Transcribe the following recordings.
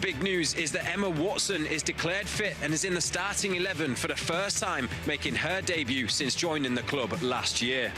big news is that Emma Watson is declared fit and is in the starting 11 for the first time, making her debut since joining the club last year.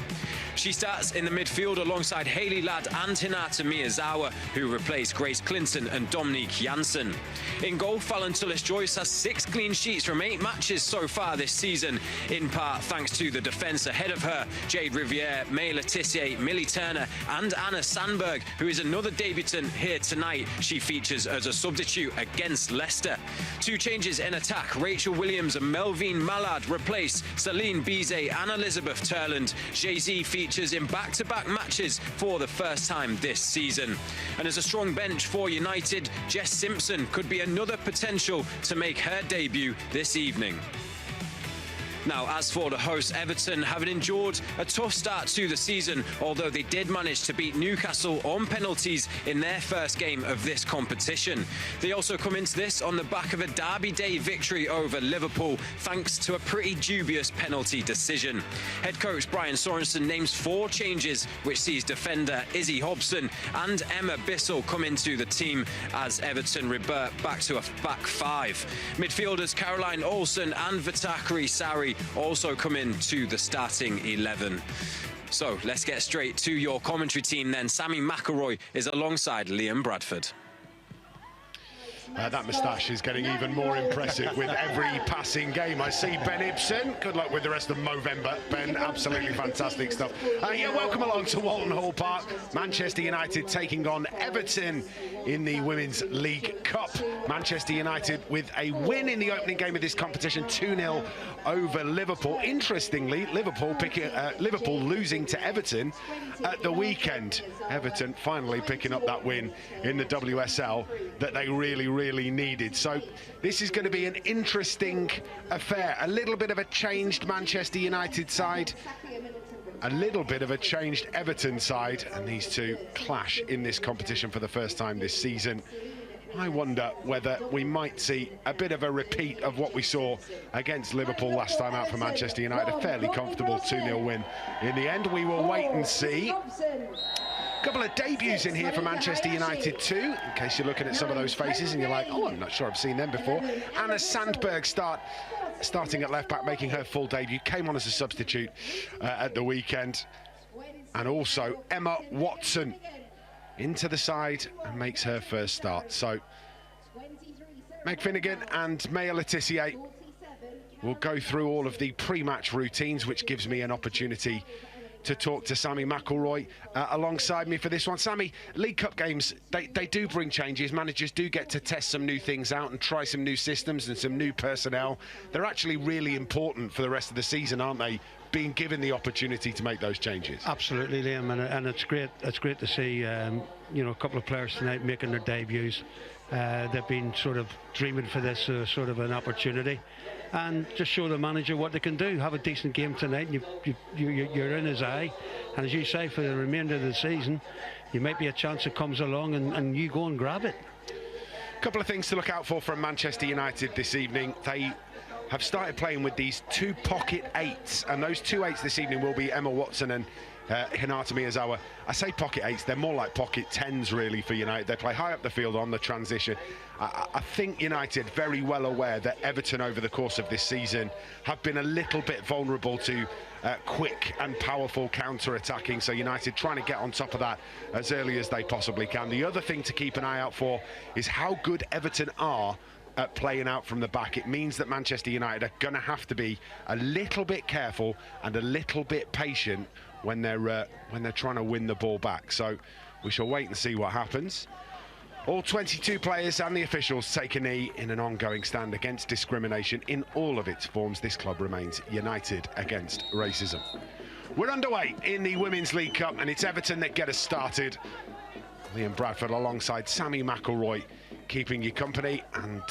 She starts in the midfield alongside Hayley Ladd and Hinata Miyazawa, who replaced Grace Clinton and Dominique Janssen. In goal, Fallon Tullis-Joyce has 6 clean sheets from 8 matches so far this season, in part thanks to the defence ahead of her, Jade Riviere, May Letitia, Millie Turner and Anna Sandberg, who is another debutant here tonight. She features as a substitute against Leicester. 2 changes in attack. Rachel Williams and Melvine Mallard replace Celine Bizet and Elizabeth Turland. Jay-Z features in back-to-back matches for the first time this season. And as a strong bench for United, Jess Simpson could be another potential to make her debut this evening. Now, as for the hosts, Everton haven't endured a tough start to the season, although they did manage to beat Newcastle on penalties in their first game of this competition. They also come into this on the back of a Derby Day victory over Liverpool, thanks to a pretty dubious penalty decision. Head coach Brian Sorensen names 4 changes, which sees defender Izzy Hobson and Emma Bissell come into the team as Everton revert back to a back 5. Midfielders Caroline Olsen and Vitakari Sari also come into the starting 11. So let's get straight to your commentary team then. Sammy McElroy is alongside Liam Bradford. That moustache is getting even more impressive with every passing game. I see Ben Ibsen. Good luck with the rest of Movember, Ben. Absolutely fantastic stuff. Yeah, welcome along to Walton Hall Park. Manchester United taking on Everton in the Women's League Cup. Manchester United with a win in the opening game of this competition, 2-0 over Liverpool. Interestingly, Liverpool losing to Everton at the weekend. Everton finally picking up that win in the WSL that they really needed. So this is going to be an interesting affair. A little bit of a changed Manchester United side, a little bit of a changed Everton side, and these two clash in this competition for the first time this season. I wonder whether we might see a bit of a repeat of what we saw against Liverpool last time out for Manchester United. A fairly comfortable 2-0 win in the end. We will wait and see. Couple of debuts in here for Manchester United too, in case you're looking at some of those faces and you're like, oh, I'm not sure I've seen them before. Anna Sandberg starting at left back, making her full debut, came on as a substitute at the weekend. And also Emma Watson into the side and makes her first start. So Meg Finnegan and Maya Letitia will go through all of the pre-match routines, which gives me an opportunity to talk to Sammy McElroy alongside me for this one. Sammy, League Cup games, they do bring changes. Managers do get to test some new things out and try some new systems and some new personnel. They're actually really important for the rest of the season, aren't they? Being given the opportunity to make those changes. Absolutely, Liam, and it's great. It's great to see you know, a couple of players tonight making their debuts. They've been sort of dreaming for this sort of an opportunity, and just show the manager what they can do. Have a decent game tonight, and you're in his eye. And as you say, for the remainder of the season, you might be a chance that comes along and you go and grab it. A couple of things to look out for from Manchester United this evening. They have started playing with these 2 pocket 8s, and those 2 8s this evening will be Emma Watson and Hinata Miyazawa. I say pocket 8s, they're more like pocket 10s really for United. They play high up the field on the transition. I think United very well aware that Everton over the course of this season have been a little bit vulnerable to quick and powerful counter-attacking, so United trying to get on top of that as early as they possibly can. The other thing to keep an eye out for is how good Everton are at playing out from the back. It means that Manchester United are going to have to be a little bit careful and a little bit patient when they're trying to win the ball back. So we shall wait and see what happens. All 22 players and the officials take a knee in an ongoing stand against discrimination in all of its forms. This club remains united against racism. We're underway in the Women's League Cup, and it's Everton that get us started. Liam Bradford alongside Sammy McElroy keeping you company, and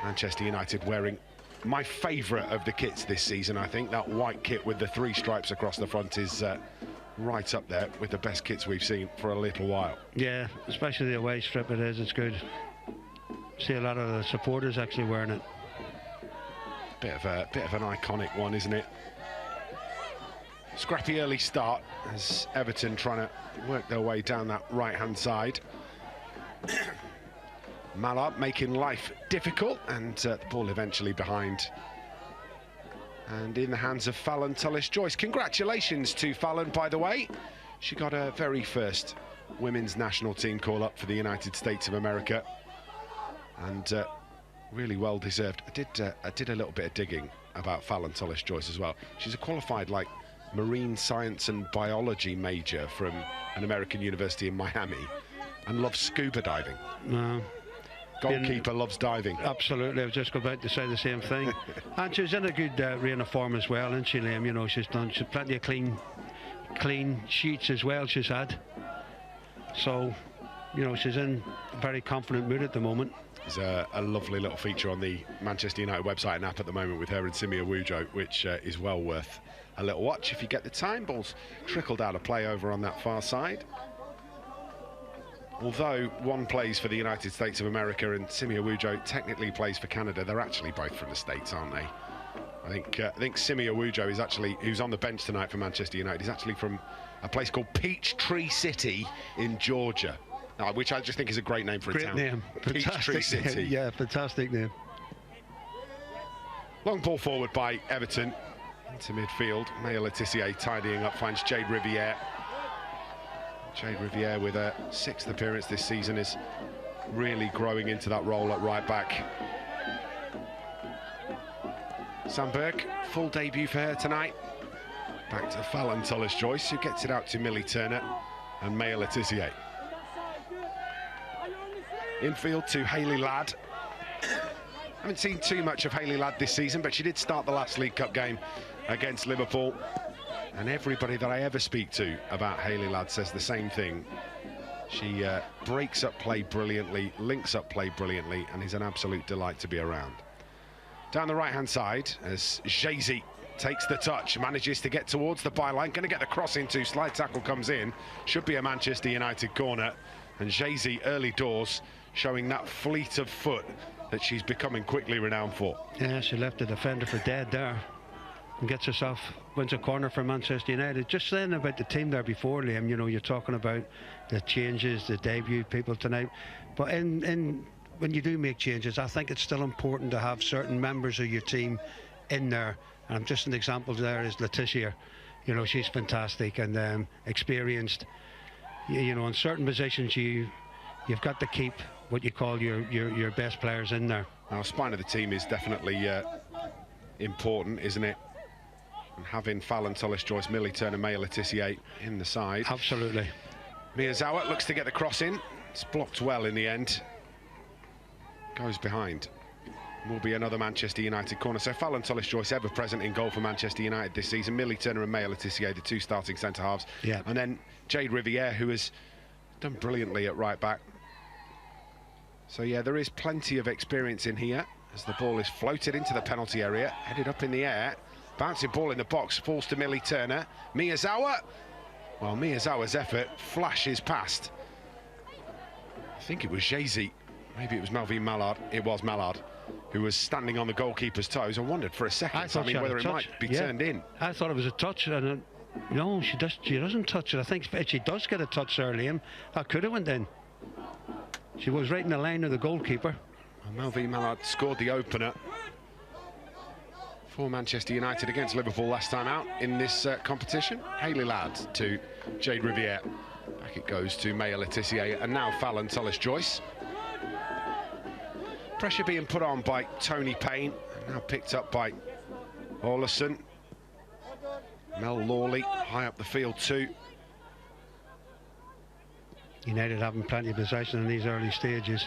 Manchester United wearing my favourite of the kits this season. I think that white kit with the 3 stripes across the front is right up there with the best kits we've seen for a little while. Yeah, especially the away strip it is, it's good. See a lot of the supporters actually wearing it. Bit of an iconic one, isn't it? Scrappy early start as Everton trying to work their way down that right-hand side. Mallard making life difficult, and the ball eventually behind. And in the hands of Fallon Tullis-Joyce. Congratulations to Fallon, by the way. She got her very first women's national team call-up for the United States of America. And really well deserved. I did a little bit of digging about Fallon Tullis-Joyce as well. She's a qualified, like, marine science and biology major from an American university in Miami, and loves scuba diving. Goalkeeper loves diving. Absolutely, I was just about to say the same thing. And she's in a good reign of form as well, isn't she, Liam? You know, she's plenty of clean sheets as well she's had. So, you know, she's in a very confident mood at the moment. There's a lovely little feature on the Manchester United website and app at the moment with her and Simia Wujo, which is well worth a little watch if you get the time. Ball's trickled out of play over on that far side. Although one plays for the United States of America and Simia Wujo technically plays for Canada, they're actually both from the States, aren't they? I think Simia Wujo is actually, who's on the bench tonight for Manchester United, is actually from a place called Peachtree City in Georgia, which I just think is a great name for a town. Great name. Peachtree City. Name. Yeah, fantastic name. Long ball forward by Everton into midfield. Maya Letitia tidying up, finds Jade Riviere. Jade Riviere, with her 6th appearance this season, is really growing into that role at right back. Sandberg, full debut for her tonight. Back to Fallon Tullis-Joyce, who gets it out to Millie Turner and Maya Letitia. Infield to Hayley Ladd. Haven't seen too much of Hayley Ladd this season, but she did start the last League Cup game against Liverpool. And everybody that I ever speak to about Hayley Ladd says the same thing. She breaks up play brilliantly, links up play brilliantly, and is an absolute delight to be around. Down the right-hand side, as Jay-Z takes the touch, manages to get towards the byline, going to get the cross into, slide tackle comes in, should be a Manchester United corner. And Jay-Z early doors, showing that fleet of foot that she's becoming quickly renowned for. Yeah, she left the defender for dead there. And gets herself, wins a corner for Manchester United. Just saying about the team there before, Liam, you know, you're talking about the changes, the debut people tonight. But when you do make changes, I think it's still important to have certain members of your team in there. And just an example there is Letitia. You know, she's fantastic and experienced. You know, in certain positions, you've got to keep what you call your best players in there. Now, spine of the team is definitely important, isn't it? And having Fallon Tullis-Joyce, Millie Turner, Maya Letitia in the side. Absolutely. Miyazawa looks to get the cross in. It's blocked well in the end. Goes behind. Will be another Manchester United corner. So Fallon Tullis-Joyce ever present in goal for Manchester United this season. Millie Turner and Maya Letitia, the 2 starting centre-halves. Yeah. And then Jade Riviere, who has done brilliantly at right back. So yeah, there is plenty of experience in here as the ball is floated into the penalty area, headed up in the air. Bouncing ball in the box, falls to Millie Turner. Miyazawa. Well, Miyazawa's effort flashes past. I think it was Jay-Z. Maybe it was Melvin Mallard. It was Mallard, who was standing on the goalkeeper's toes. I wondered for a second, whether it might be turned in. I thought it was a touch, and no, she doesn't touch it. I think if she does get a touch there, Liam, that could have went in. She was right in the line of the goalkeeper. Well, Melvin Mallard scored the opener for Manchester United against Liverpool last time out in this competition. Hayley Ladd to Jade Riviere. Back it goes to Maya Letitia and now Fallon Tullis-Joyce. Pressure being put on by Tony Payne, now picked up by Orlison. Mel Lawley high up the field too. United having plenty of possession in these early stages.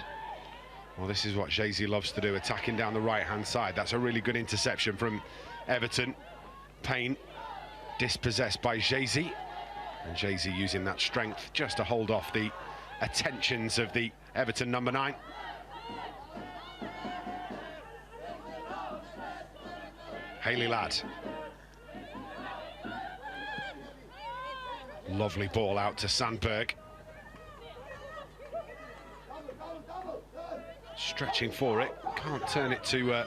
Well, this is what Jay-Z loves to do, attacking down the right-hand side. That's a really good interception from Everton. Payne dispossessed by Jay-Z. And Jay-Z using that strength just to hold off the attentions of the Everton number 9. Hayley Ladd. Lovely ball out to Sandberg. Stretching for it, can't turn it to a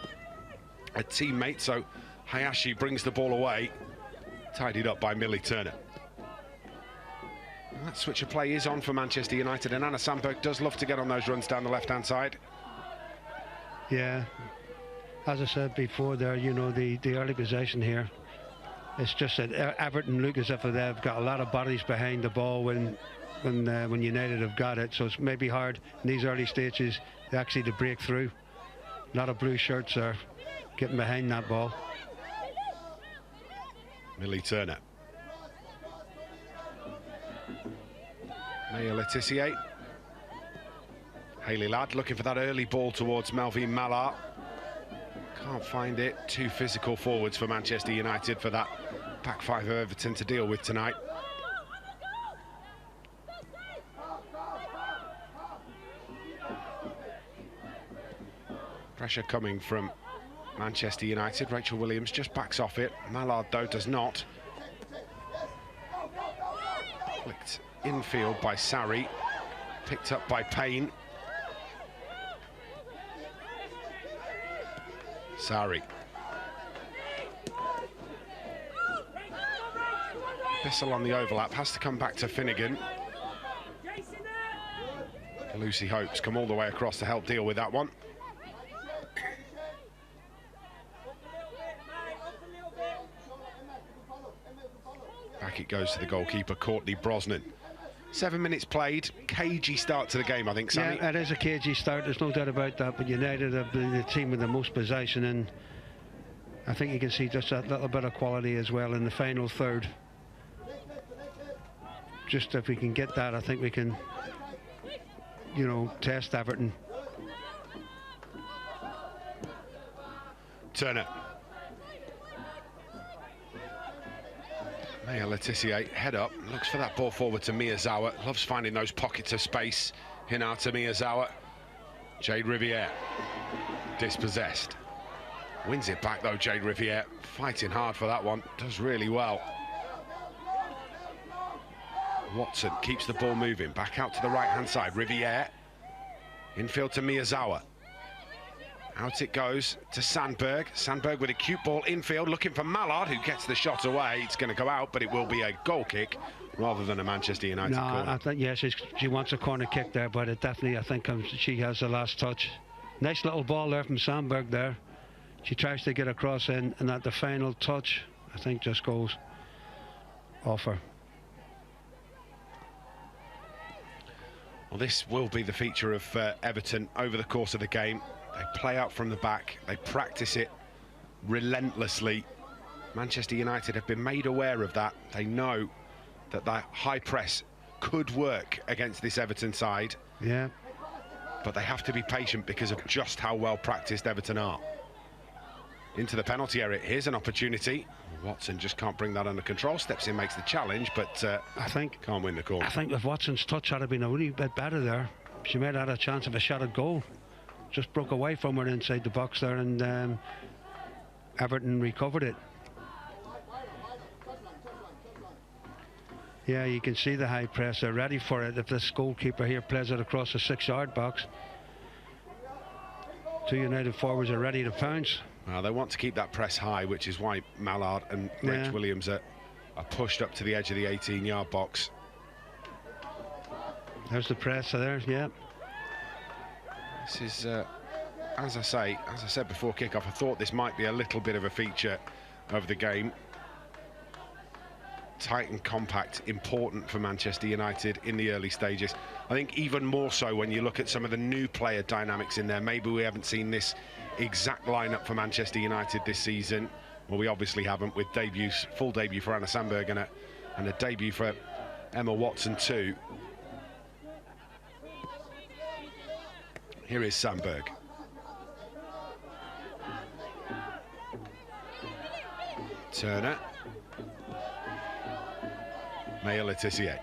teammate, so Hayashi brings the ball away, tidied up by Millie Turner. That switch of play is on for Manchester United, and Anna Sandberg does love to get on those runs down the left-hand side. Yeah, as I said before there, you know, the early possession here, it's just that Everton look as if they've got a lot of bodies behind the ball when United have got it, so it's maybe hard in these early stages actually to break through. A lot of blue shirts are getting behind that ball. Millie Turner. Maya Letitia. Hayley Ladd looking for that early ball towards Melvin Mallard. Can't find it. Two physical forwards for Manchester United for that back five of Everton to deal with tonight. Pressure coming from Manchester United. Rachel Williams just backs off it. Mallard, though, does not. Flicked infield by Sarri. Picked up by Payne. Sarri. Bissell on the overlap. Has to come back to Finnegan. Lucy Hopes come all the way across to help deal with that one. Back it goes to the goalkeeper, Courtney Brosnan. 7 minutes played, cagey start to the game, I think, Sammy. Yeah, it is a cagey start, there's no doubt about that, but United have been the team with the most possession, and I think you can see just that little bit of quality as well in the final third. Just if we can get that, I think we can, you know, test Everton. Turner. Maya Letitia, head up, looks for that ball forward to Miyazawa. Loves finding those pockets of space. Hinata Miyazawa. Jade Riviere, dispossessed. Wins it back though, Jade Riviere. Fighting hard for that one, does really well. Watson keeps the ball moving, back out to the right-hand side. Riviere, infield to Miyazawa. Out it goes to Sandberg. Sandberg with a cute ball infield, looking for Mallard, who gets the shot away. It's going to go out, but it will be a goal kick rather than a Manchester United corner. I think, yes, she wants a corner kick there, but it definitely, I think she has the last touch. Nice little ball there from Sandberg there. She tries to get across in, and at the final touch, I think just goes off her. Well, this will be the feature of Everton over the course of the game. They play out from the back, they practice it relentlessly. Manchester United have been made aware of that. They know that that high press could work against this Everton side. Yeah. But they have to be patient because of just how well practiced Everton are. Into the penalty area, here's an opportunity. Watson just can't bring that under control, steps in, makes the challenge, but I think can't win the corner. I think if Watson's touch had been a wee bit better there, she might have had a chance of a shot at goal. Just broke away from her inside the box there, and Everton recovered it. Yeah, you can see the high press. They're ready for it. If this goalkeeper here plays it across the 6-yard box, two United forwards are ready to pounce. Well, they want to keep that press high, which is why Mallard and Rach Williams are pushed up to the edge of the 18-yard box. There's the press there, yeah. This is, as I said before kickoff, I thought this might be a little bit of a feature of the game. Tight and compact, important for Manchester United in the early stages. I think even more so when you look at some of the new player dynamics in there. Maybe we haven't seen this exact lineup for Manchester United this season. Well, we obviously haven't, with debuts, full debut for Anna Sandberg and a debut for Emma Watson too. Here is Sandberg. Turner. Maya Letitia.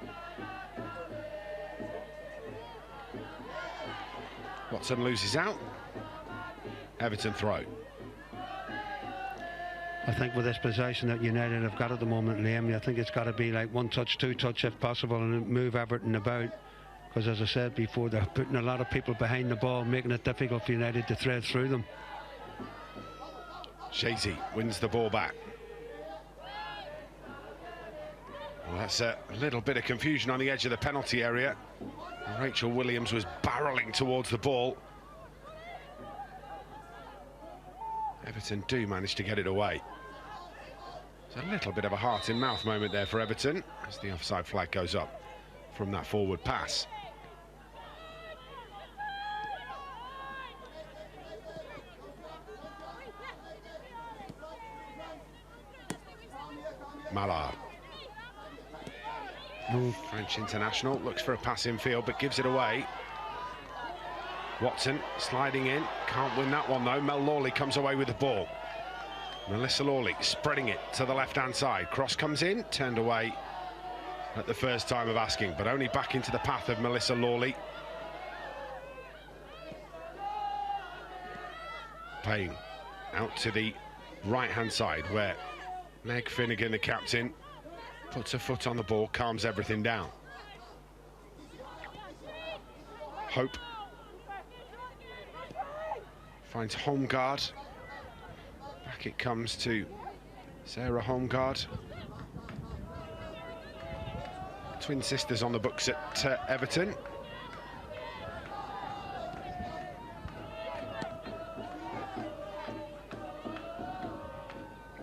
Watson loses out. Everton throw. I think with this possession that United have got at the moment, Liam, I think it's got to be like one touch, two touch if possible, and move Everton about. Because as I said before, they're putting a lot of people behind the ball, making it difficult for United to thread through them. Shazy wins the ball back. Well, that's a little bit of confusion on the edge of the penalty area. Rachel Williams was barrelling towards the ball. Everton do manage to get it away. It's a little bit of a heart-in-mouth moment there for Everton as the offside flag goes up from that forward pass. Mallard. French international looks for a pass in field but gives it away. Watson sliding in, can't win that one though. Mel Lawley comes away with the ball. Melissa Lawley spreading it to the left-hand side. Cross comes in, turned away at the first time of asking, but only back into the path of Melissa Lawley. Payne out to the right-hand side where Meg Finnegan, the captain, puts her foot on the ball, calms everything down. Hope finds Holmgaard. Back it comes to Sarah Holmgaard. Twin sisters on the books at Everton.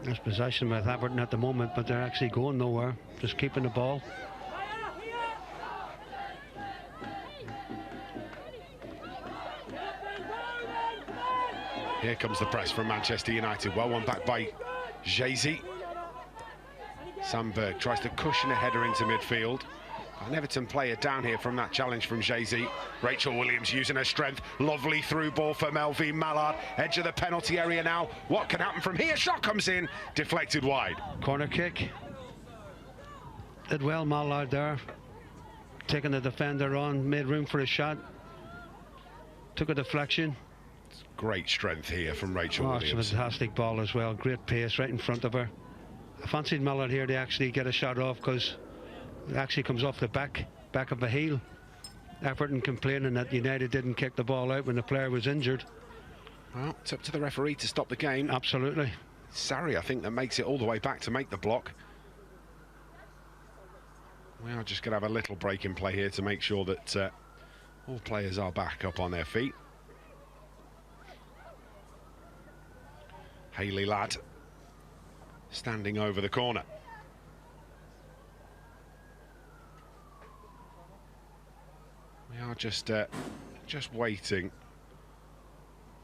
There's possession with Everton at the moment, but they're actually going nowhere, just keeping the ball. Here comes the press from Manchester United. Well won back by Jay-Z. Sandberg tries to cushion a header into midfield. An Everton player down here from that challenge from Jay-Z. Rachel Williams using her strength. Lovely through ball for Melvine Mallard. Edge of the penalty area now. What can happen from here? Shot comes in. Deflected wide. Corner kick. Did well, Mallard there. Taking the defender on. Made room for a shot. Took a deflection. Great strength here from Rachel Williams. It's a fantastic ball as well. Great pace right in front of her. I fancied Mallard here to actually get a shot off because it actually comes off the back of the heel. Everton complaining that United didn't kick the ball out when the player was injured. Well, it's up to the referee to stop the game. Absolutely. Sarri, I think, that makes it all the way back to make the block. We are just going to have a little break in play here to make sure that all players are back up on their feet. Hayley Ladd standing over the corner. We are just waiting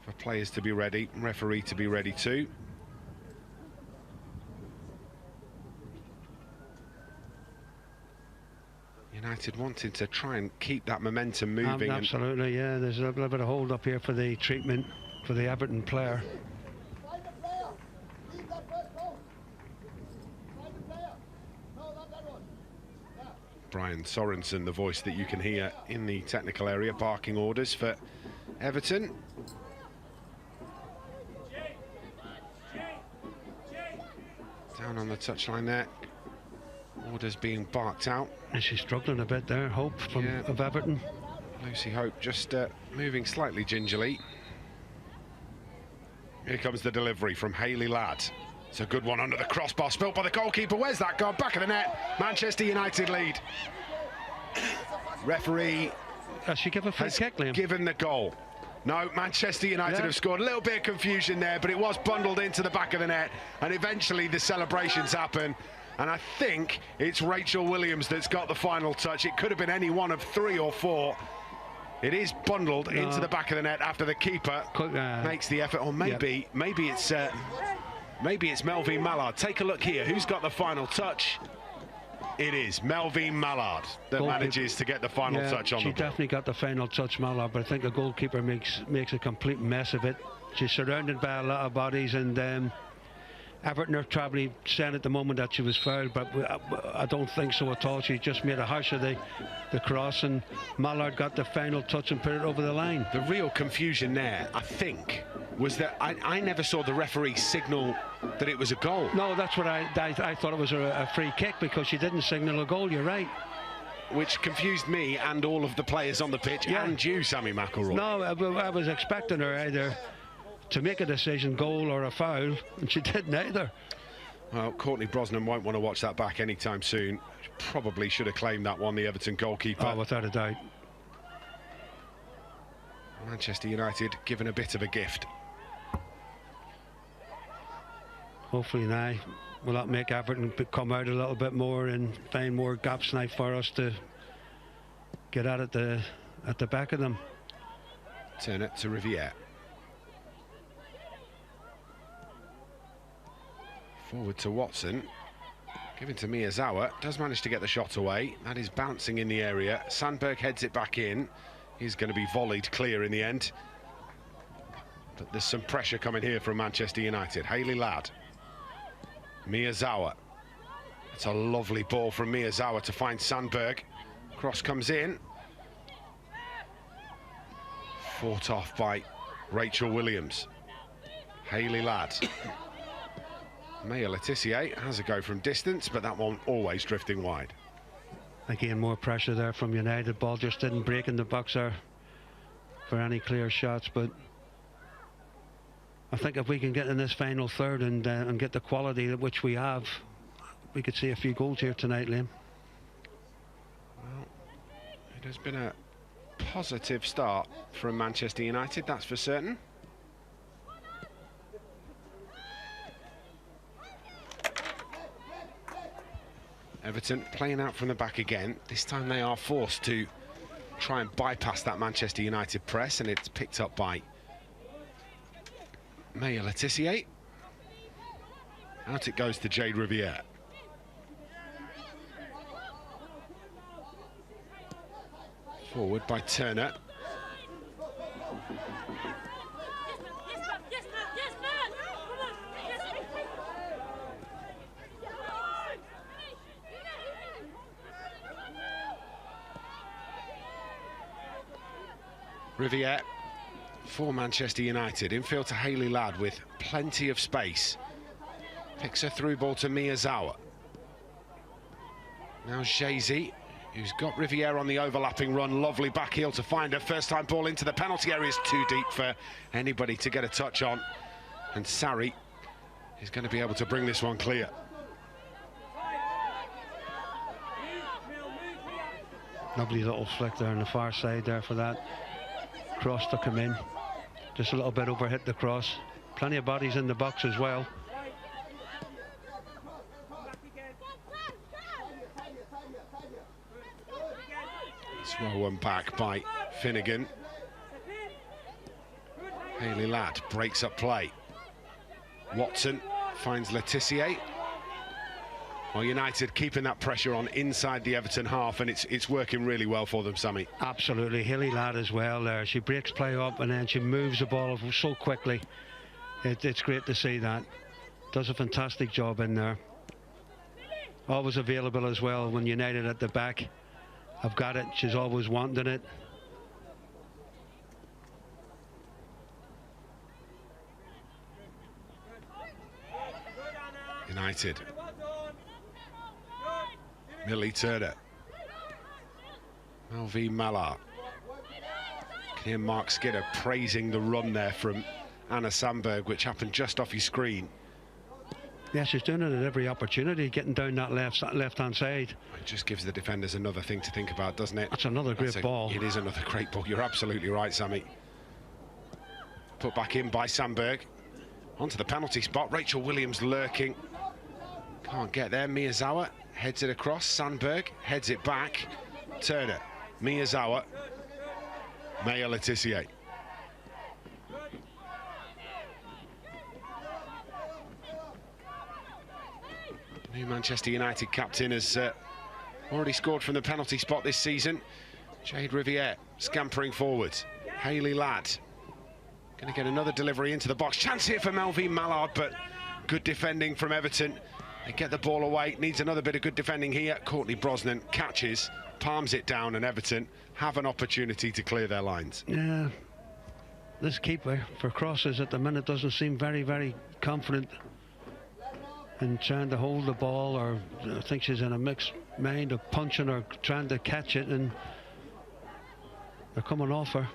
for players to be ready, referee to be ready too. United wanting to try and keep that momentum moving. Absolutely, yeah. There's a little bit of hold up here for the treatment for the Everton player. Brian Sorensen, the voice that you can hear in the technical area, barking orders for Everton. Down on the touchline there. Orders being barked out. And she's struggling a bit there, Hope of Everton. Lucy Hope just moving slightly gingerly. Here comes the delivery from Hayley Ladd. It's a good one under the crossbar, spilt by the goalkeeper. Where's that gone? Back of the net. Manchester United lead. Referee Has she given a free kick, Liam? Given the goal. No, Manchester United have scored. A little bit of confusion there, but it was bundled into the back of the net, and eventually the celebrations happen. And I think it's Rachel Williams that's got the final touch. It could have been any one of 3 or 4. It is bundled into the back of the net after the keeper makes the effort. Or maybe it's Melvine Mallard. Take a look here. Who's got the final touch? It is Melvine Mallard that manages to get the final touch on the ball. She definitely got the final touch, Mallard, but I think the goalkeeper makes a complete mess of it. She's surrounded by a lot of bodies, and Everton are probably saying at the moment that she was fouled, but I don't think so at all. She just made a hash of the cross, and Mallard got the final touch and put it over the line. The real confusion there, I think, was that I never saw the referee signal that it was a goal. No, that's what I thought it was a free kick, because she didn't signal a goal. You're right. Which confused me and all of the players on the pitch, and you, Sammy McElroy. No, I was expecting her either to make a decision, goal or a foul, and she did neither. Well, Courtney Brosnan won't want to watch that back anytime soon. Probably should have claimed that one, the Everton goalkeeper. Oh, without a doubt. Manchester United given a bit of a gift. Hopefully now will that make Everton come out a little bit more and find more gaps now for us to get at the back of them. Turn it to Riviere. Forward to Watson. Given to Miyazawa. Does manage to get the shot away. That is bouncing in the area. Sandberg heads it back in. He's going to be volleyed clear in the end. But there's some pressure coming here from Manchester United. Hayley Ladd. Miyazawa. It's a lovely ball from Miyazawa to find Sandberg. Cross comes in. Fought off by Rachel Williams. Hayley Ladd. Maya Letitia has a go from distance, but that one always drifting wide. Again, more pressure there from United. Ball just didn't break in the box there for any clear shots, but I think if we can get in this final third and get the quality which we have, we could see a few goals here tonight, Liam. Well, it has been a positive start from Manchester United, that's for certain. Everton playing out from the back again. This time they are forced to try and bypass that Manchester United press, and it's picked up by Maya Letitia. Out it goes to Jade Riviere. Forward by Turner. Riviere for Manchester United. Infield to Hayley Ladd with plenty of space. Picks a through ball to Miyazawa. Now Jay-Z, who's got Riviere on the overlapping run. Lovely back heel to find her. First time ball into the penalty area is too deep for anybody to get a touch on. And Sarri is going to be able to bring this one clear. Lovely little flick there on the far side there for that cross to come in. Just a little bit overhit the cross. Plenty of bodies in the box as well. It's well one back by Finnegan. Hayley Ladd breaks up play. Watson finds Letitia. Well, United keeping that pressure on inside the Everton half, and it's working really well for them, Sammy. Absolutely. Hayley Ladd as well there. She breaks play up and then she moves the ball so quickly. It's great to see that. Does a fantastic job in there. Always available as well when United at the back have got it. She's always wanting it. United. Millie Turner. Melvie Mallard. Can hear Mark Skinner praising the run there from Anna Sandberg, which happened just off your screen. Yeah, she's doing it at every opportunity, getting down that left-hand side. It just gives the defenders another thing to think about, doesn't it? That's another great ball. It is another great ball. You're absolutely right, Sammy. Put back in by Sandberg. Onto the penalty spot. Rachel Williams lurking. Can't get there. Miyazawa heads it across. Sandberg heads it back. Turner. Miyazawa. Maya Letitia. New Manchester United captain has already scored from the penalty spot this season. Jade Riviere scampering forward. Hayley Ladd going to get another delivery into the box. Chance here for Melvie Mallard, but good defending from Everton. They get the ball away. Needs another bit of good defending here. Courtney Brosnan catches, palms it down, and Everton have an opportunity to clear their lines. Yeah, this keeper for crosses at the minute doesn't seem very, very confident in trying to hold the ball, or I think she's in a mixed mind of punching or trying to catch it, and they're coming off her.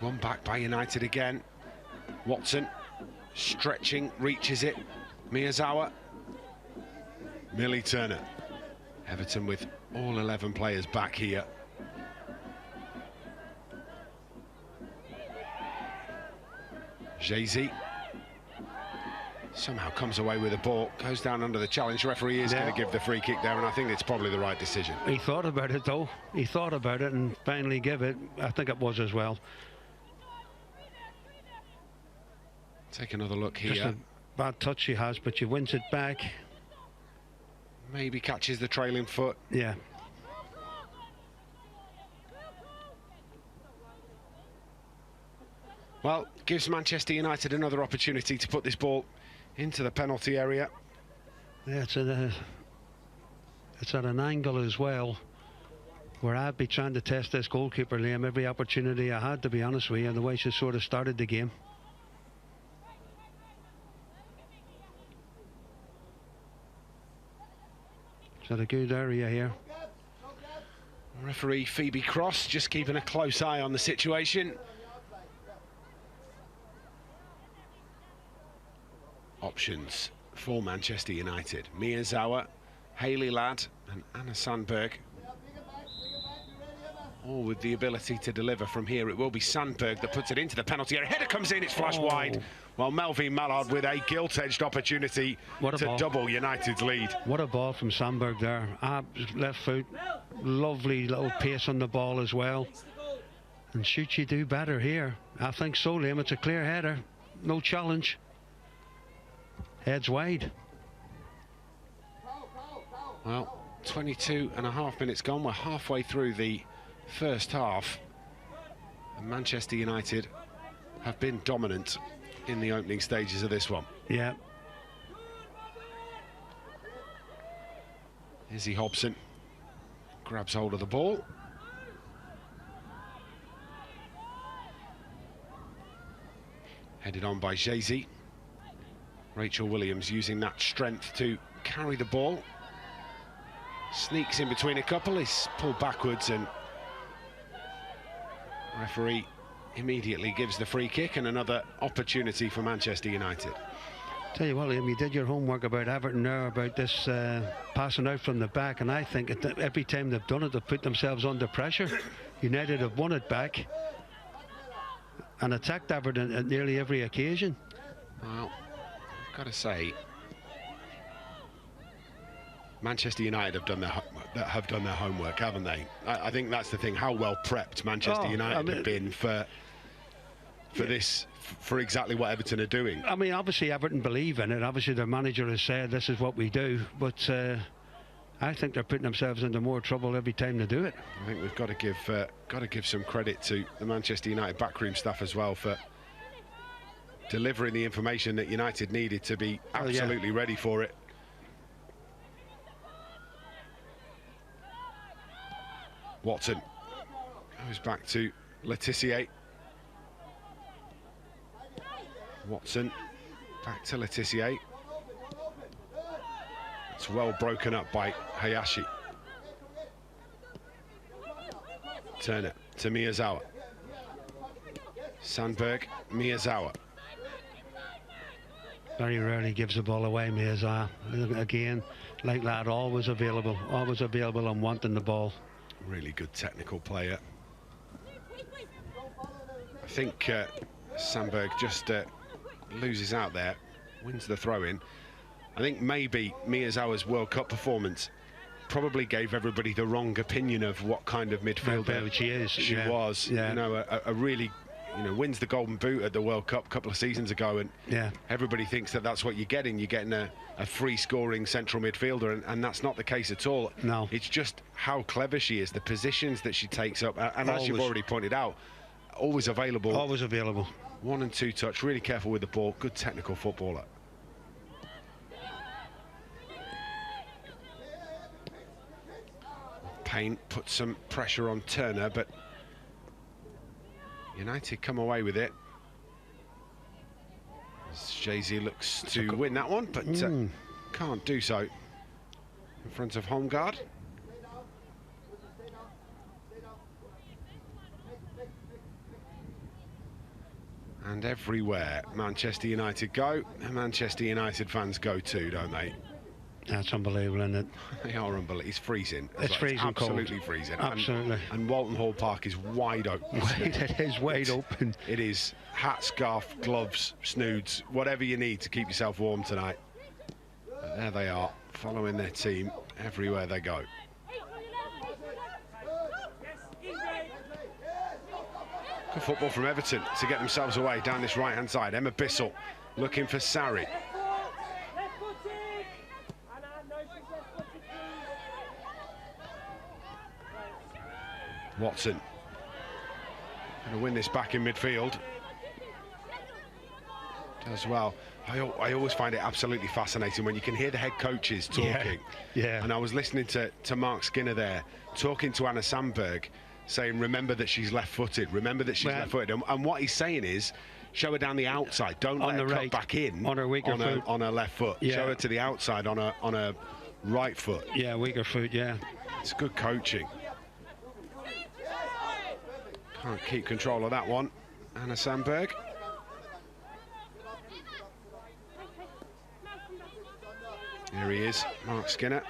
Won back by United again. Watson stretching, reaches it. Miyazawa. Millie Turner. Everton with all 11 players back here. Jay-Z somehow comes away with the ball, goes down under the challenge. The referee is going to give the free kick there, and I think it's probably the right decision. He thought about it, though. He thought about it and finally gave it. I think it was as well. Take another look here. Just a bad touch he has, but she wins it back. Maybe catches the trailing foot. Yeah. Well, gives Manchester United another opportunity to put this ball into the penalty area. Yeah, it's at an angle as well, where I'd be trying to test this goalkeeper, Liam, every opportunity I had, to be honest with you, and the way she sort of started the game. It's at a good area here. Referee Phoebe Cross just keeping a close eye on the situation. Options for Manchester United: Miyazawa, Hayley Ladd and Anna Sandberg, all with the ability to deliver from here. It will be Sandberg that puts it into the penalty area. Header comes in, it's flashed wide, while Melvin Mallard with a gilt-edged opportunity to double United's lead. What a ball from Sandberg there. Left foot, lovely little pace on the ball as well. And should she do better here? I think so, Liam. It's a clear header, no challenge. Heads wide. Well, 22.5 minutes gone. We're halfway through the first half. And Manchester United have been dominant in the opening stages of this one. Yeah. Izzy Hobson grabs hold of the ball. Headed on by Jay-Z. Rachel Williams using that strength to carry the ball. Sneaks in between a couple, is pulled backwards, and referee immediately gives the free kick, and another opportunity for Manchester United. Tell you what, Liam, you did your homework about Everton there, about this passing out from the back, and I think every time they've done it, they've put themselves under pressure. United have won it back and attacked Everton at nearly every occasion. Well, got to say, Manchester United have done their homework, haven't they? I think that's the thing. How well prepped Manchester United have been for this, for exactly what Everton are doing. I mean, obviously Everton believe in it. Obviously their manager has said this is what we do, but I think they're putting themselves into more trouble every time they do it. I think we've got to give some credit to the Manchester United backroom staff as well for delivering the information that United needed to be absolutely ready for it. Watson goes back to Letitia. Watson back to Letitia. It's well broken up by Hayashi. Turner to Miyazawa. Sandberg, Miyazawa. Very rarely gives the ball away, Miyazawa. Again, like that, always available and wanting the ball. Really good technical player. I think Sandberg just loses out there, wins the throw-in. I think maybe Miyazawa's World Cup performance probably gave everybody the wrong opinion of what kind of midfielder she was. Yeah. You know, a really, wins the Golden Boot at the World Cup a couple of seasons ago, and everybody thinks that that's what you're getting. You're getting a free-scoring central midfielder, and that's not the case at all. No. It's just how clever she is, the positions that she takes up, and as you've already pointed out, always available. Always available. 1 and 2 touch, really careful with the ball, good technical footballer. Payne puts some pressure on Turner, but United come away with it. Jay-Z looks to win that one, but can't do so in front of home guard. And everywhere Manchester United go, and Manchester United fans go too, don't they? That's unbelievable, isn't it? They are unbelievable. It's freezing. It's freezing absolutely cold. Freezing. Absolutely. And Walton Hall Park is wide open. It is wide open. It is hat, scarf, gloves, snoods, whatever you need to keep yourself warm tonight. But there they are, following their team everywhere they go. Good football from Everton to get themselves away down this right-hand side. Emma Bissell looking for Sarri. Watson going to win this back in midfield. Does well. I always find it absolutely fascinating when you can hear the head coaches talking. Yeah. And I was listening to Mark Skinner there, talking to Anna Sandberg, saying, remember that she's left-footed, remember that she's left-footed. And what he's saying is, show her down the outside, don't let her cut back in on her weaker foot. On her left foot. Yeah. Show her to the outside on her right foot. Yeah, weaker foot, yeah. It's good coaching. Can't keep control of that one, Anna Sandberg. Here he is, Mark Skinner.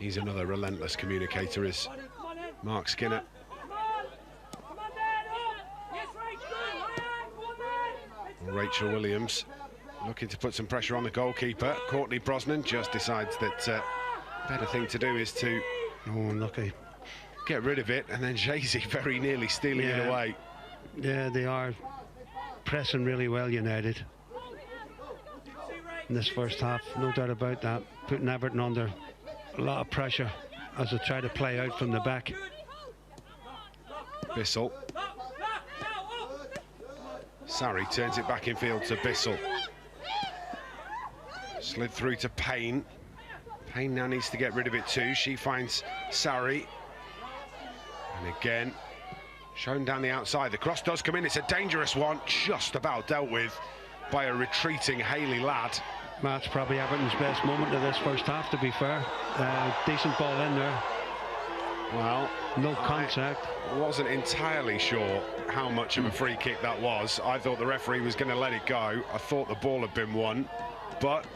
He's another relentless communicator, is Mark Skinner. Rachel Williams looking to put some pressure on the goalkeeper. Courtney Brosnan just decides that better thing to do is to unlucky. Get rid of it, and then Jay-Z very nearly stealing it away. Yeah, they are pressing really well, United, in this first half, no doubt about that. Putting Everton under a lot of pressure as they try to play out from the back. Bissell. Sarri turns it back in field to Bissell. Slid through to Payne. Payne now needs to get rid of it too. She finds Sarri. And again, shown down the outside. The cross does come in. It's a dangerous one. Just about dealt with by a retreating Hayley Ladd. That's probably Everton's best moment of this first half, to be fair. Decent ball in there. Well, no contact. I wasn't entirely sure how much of a free kick that was. I thought the referee was going to let it go. I thought the ball had been won, but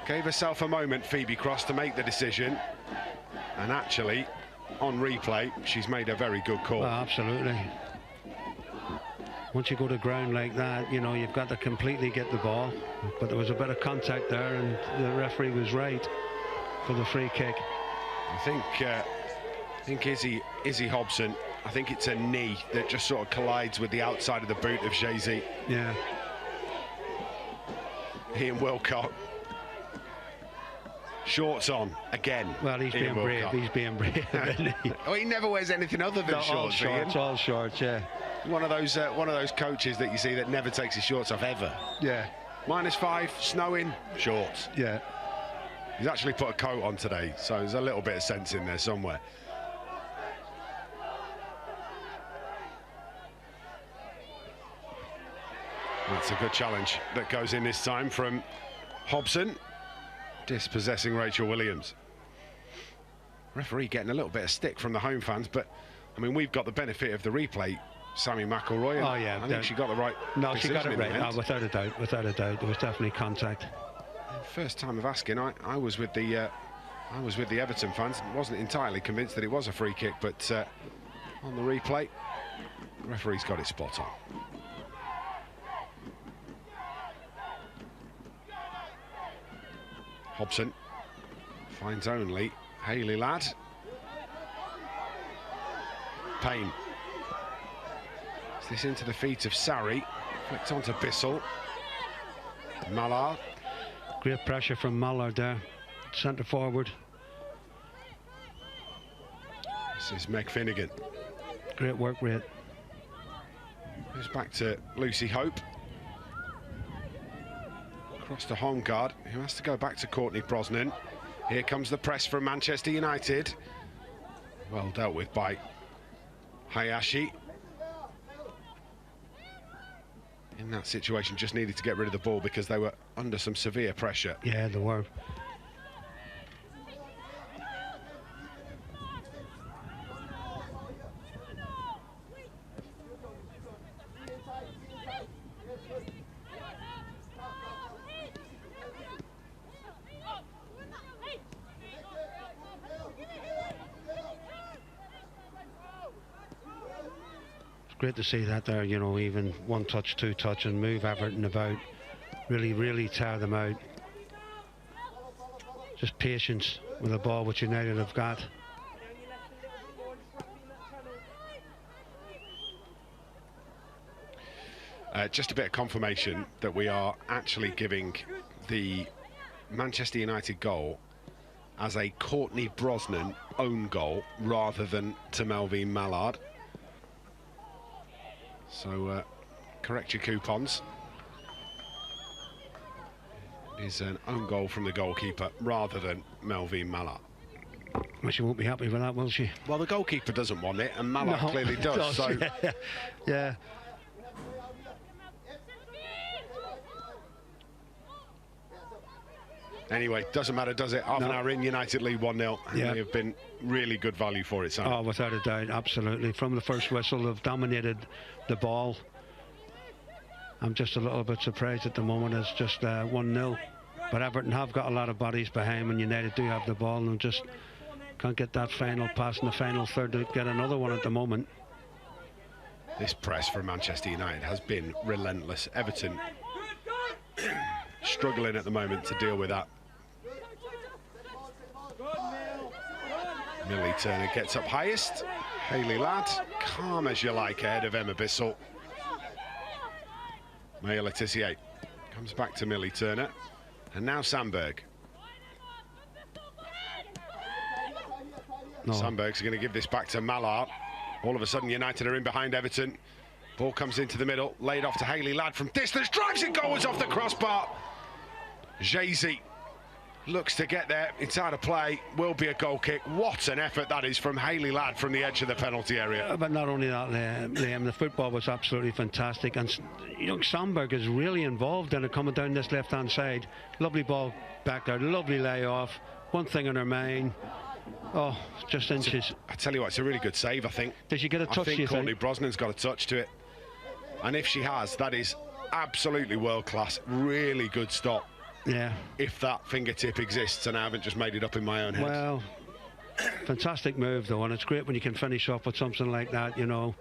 gave herself a moment, Phoebe Cross, to make the decision. And actually, on replay, she's made a very good call. Well, absolutely. Once you go to ground like that, you know, you've got to completely get the ball. But there was a bit of contact there, and the referee was right for the free kick. I think Izzy Hobson, I think it's a knee that just sort of collides with the outside of the boot of Jay-Z. Yeah. Ian Wilcock. Shorts on again. Well, he's being brave. He's being brave, isn't he? Oh, he never wears anything other than shorts. All shorts, yeah. One of those coaches that you see that never takes his shorts off ever. Yeah. -5, snowing, shorts. Yeah. He's actually put a coat on today, so there's a little bit of sense in there somewhere. That's a good challenge that goes in this time from Hobson, dispossessing Rachel Williams. Referee getting a little bit of stick from the home fans, but I mean, we've got the benefit of the replay. Sammy McElroy. Oh yeah, I think she got the right. No, she got it right. No, without a doubt, there was definitely contact. First time of asking, I was with the Everton fans. Wasn't entirely convinced that it was a free kick, but on the replay, the referee's got it spot on. Hobson finds only Hayley Ladd. Payne. Is this into the feet of Sarri? Flicked onto Bissell. Mallard. Great pressure from Mallard there. Centre forward. This is Meg Finnegan. Great work rate. Goes back to Lucy Hope. Across to Hongard, who has to go back to Courtney Brosnan. Here comes the press from Manchester United. Well dealt with by Hayashi. In that situation, just needed to get rid of the ball because they were under some severe pressure. Yeah, they were. great to see that there, you know, even one touch, two touch, and move Everton about. Really tire them out. Just patience with the ball, which United have got. Just a bit of confirmation that we are actually giving the Manchester United goal as a Courtney Brosnan own goal rather than to Melvin Mallard. So correct your coupons. It is an own goal from the goalkeeper rather than Melvin Mallard. Well, she won't be happy with that, will she? Well, the goalkeeper doesn't want it, and Mallard clearly does. So yeah. Anyway, doesn't matter, does it? Half an hour in, United lead 1-0. Yeah. They have been really good value for it, Sam. Oh, without a doubt, absolutely. From the first whistle, they've dominated the ball. I'm just a little bit surprised at the moment. It's just 1-0. But Everton have got a lot of bodies behind when United do have the ball, and just can't get that final pass in the final third to get another one at the moment. This press from Manchester United has been relentless. Everton struggling at the moment to deal with that. Millie Turner gets up highest. Hayley Ladd, calm as you like, ahead of Emma Bissell. Maya Letitia comes back to Millie Turner. And now Sandberg. No. Sandberg's going to give this back to Mallard. All of a sudden, United are in behind Everton. Ball comes into the middle, laid off to Hayley Ladd from distance, drives it goals off the crossbar. Jay-Z looks to get there, inside of play, will be a goal kick. What an effort that is from Hayley Ladd from the edge of the penalty area. But not only that, Liam, the football was absolutely fantastic, and young Sandberg is really involved in it, coming down this left-hand side. Lovely ball back there, lovely layoff, one thing on her mind. Oh, just inches. I tell you what, it's a really good save, I think. Did she get a touch, I think Courtney Brosnan's got a touch to it. And if she has, that is absolutely world-class. Really good stop. Yeah. If that fingertip exists, and I haven't just made it up in my own head. Well, fantastic move, though, and it's great when you can finish off with something like that, you know.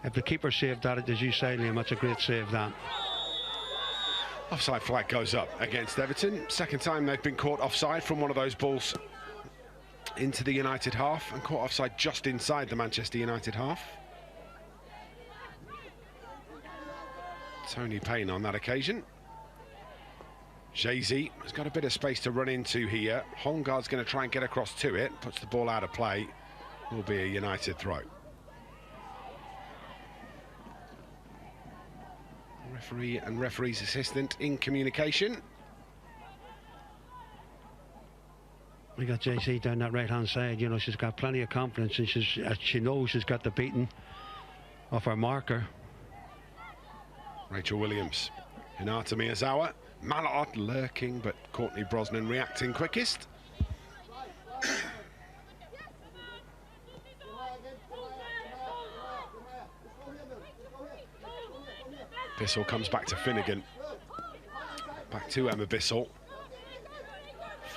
If the keeper saved that, as you say, Liam, that's a great save, that. Offside flag goes up against Everton. Second time they've been caught offside from one of those balls into the United half, and caught offside just inside the Manchester United half. Tony Payne on that occasion. Jay-Z has got a bit of space to run into here. Holmgaard's going to try and get across to it, puts the ball out of play. Will be a United throw. Referee and referee's assistant in communication. We got JC down that right-hand side. You know, she's got plenty of confidence, and she knows she's got the beating of her marker. Rachel Williams, Hinata Miyazawa, Mallard lurking, but Courtney Brosnan reacting quickest. Bissell comes back to Finnegan. Back to Emma Bissell.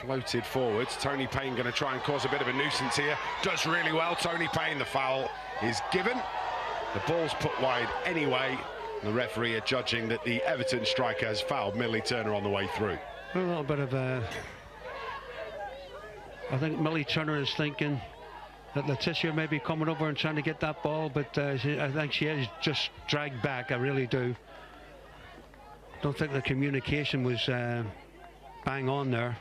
Floated forwards. Tony Payne going to try and cause a bit of a nuisance here. Does really well. Tony Payne, the foul is given. The ball's put wide anyway. The referee are judging that the Everton striker has fouled Millie Turner on the way through. A little bit of a... I think Millie Turner is thinking that Letitia may be coming over and trying to get that ball, but I think she is just dragged back. I really do. Don't think the communication was bang on there.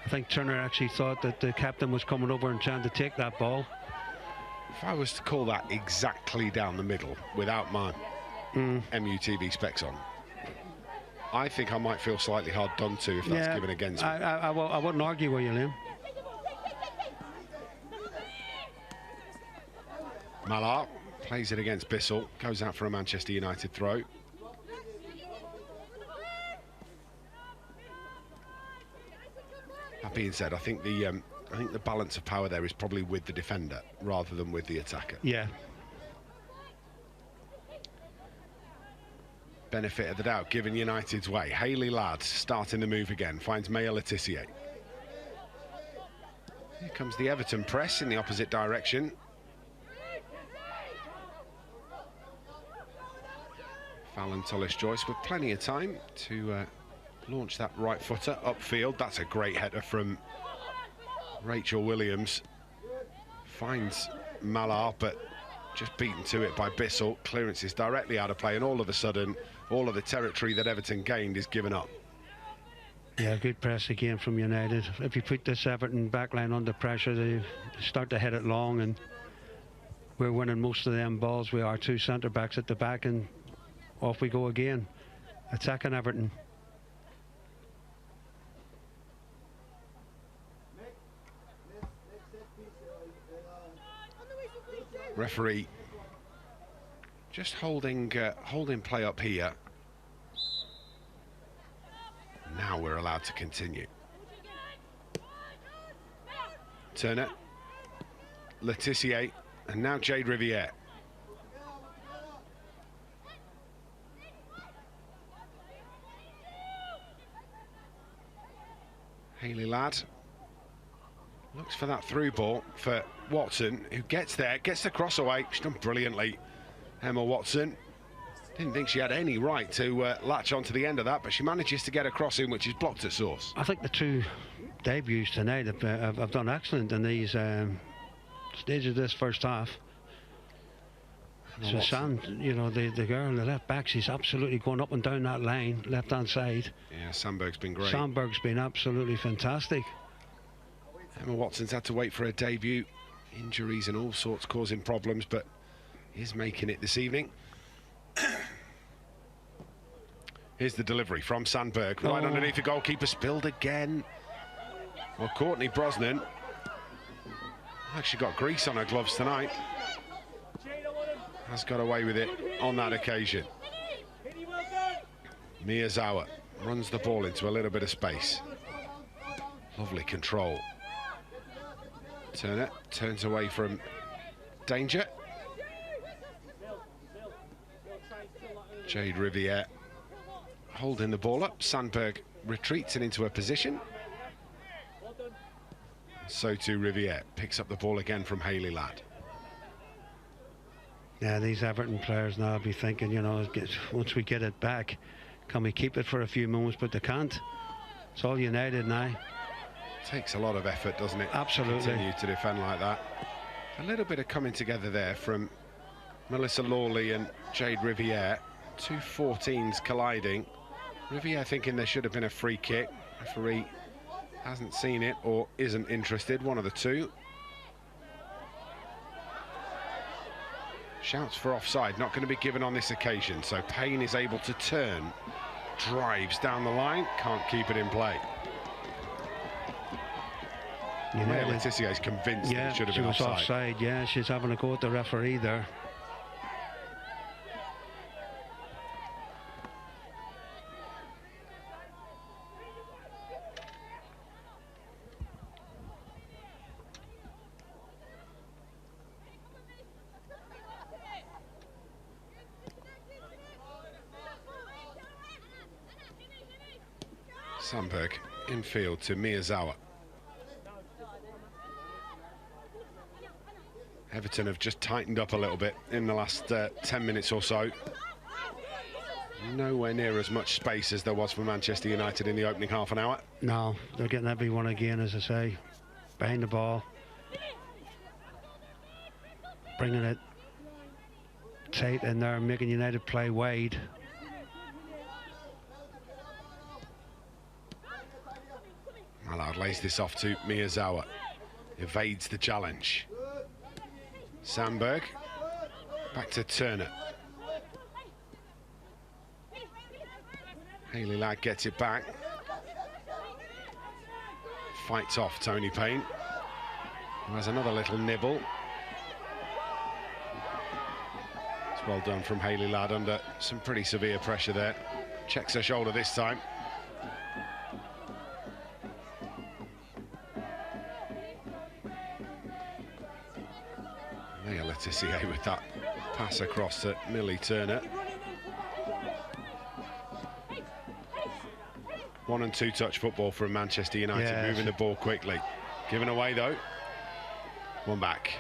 I think Turner actually thought that the captain was coming over and trying to take that ball. If I was to call that exactly down the middle without my MUTV specs on, I think I might feel slightly hard done to if that's given against me. I wouldn't argue with you, Liam. Mallard plays it against Bissell, goes out for a Manchester United throw. That being said, I think the balance of power there is probably with the defender rather than with the attacker. Yeah. Benefit of the doubt given United's way. Hayley Ladd starting the move again, finds Maya Letitia. Here comes the Everton press in the opposite direction. Fallon Tullis-Joyce with plenty of time to launch that right footer upfield. That's a great header from Rachel Williams. Finds Mallard, but just beaten to it by Bissell. Clearance is directly out of play, and all of a sudden, all of the territory that Everton gained is given up. Yeah, good press again from United. If you put this Everton backline under pressure, they start to hit it long, and we're winning most of them balls with our two centre-backs at the back, and off we go again, attacking Everton. Referee just holding play up here. Now we're allowed to continue. Turner, Letitia, and now Jade Riviere. Hayley Ladd looks for that through ball for Watson, who gets there, gets the cross away. She's done brilliantly, Emma Watson. Didn't think she had any right to latch onto the end of that, but she manages to get a cross in, which is blocked at source. I think the two debuts tonight have done excellent in these stages of this first half. So Sand, you know, the girl on the left back, she's absolutely going up and down that line, left-hand side. Yeah, Sandberg's been great. Sandberg's been absolutely fantastic. Emma Watson's had to wait for her debut. Injuries and all sorts causing problems, but is making it this evening. Here's the delivery from Sandberg, right underneath the goalkeeper, spilled again. Well, Courtney Brosnan actually got grease on her gloves tonight. Has got away with it on that occasion. Miyazawa runs the ball into a little bit of space. Lovely control. Turner turns away from danger. Jade Riviere holding the ball up. Sandberg retreats and into a position. So too Riviere picks up the ball again from Hayley Ladd. Yeah, these Everton players now will be thinking, you know, once we get it back, can we keep it for a few moments? But they can't. It's all United now. Takes a lot of effort, doesn't it? Absolutely. Continue to defend like that. A little bit of coming together there from Melissa Lawley and Jade Riviere. Two 14s colliding. Riviere thinking there should have been a free kick. Referee hasn't seen it or isn't interested, one of the two. Shouts for offside, not going to be given on this occasion. So Payne is able to turn, drives down the line, can't keep it in play. Letitia is convinced that it should have been offside. Offside. Yeah, she's having a go at the referee there. Sandberg infield to Miyazawa. Everton have just tightened up a little bit in the last 10 minutes or so. Nowhere near as much space as there was for Manchester United in the opening half an hour. No, they're getting everyone again, as I say, behind the ball. Bringing it tight in there, making United play wide. Mallard lays this off to Miyazawa. Evades the challenge. Sandberg. Back to Turner. Hayley Ladd gets it back. Fights off Tony Payne, who has another little nibble. It's well done from Hayley Ladd under some pretty severe pressure there. Checks her shoulder this time. Letitia with that pass across to Millie Turner. 1 and 2 touch football from Manchester United, moving the ball quickly. Given away though. One back.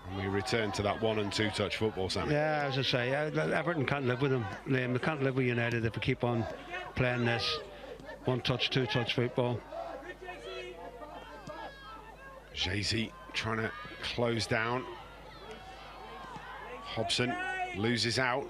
And We return to that 1 and 2 touch football, Sammy. Yeah, as I say, Everton can't live with them, Liam. They can't live with United if we keep on playing this 1 touch, 2 touch football. Jay-Z trying to close down. Hobson loses out.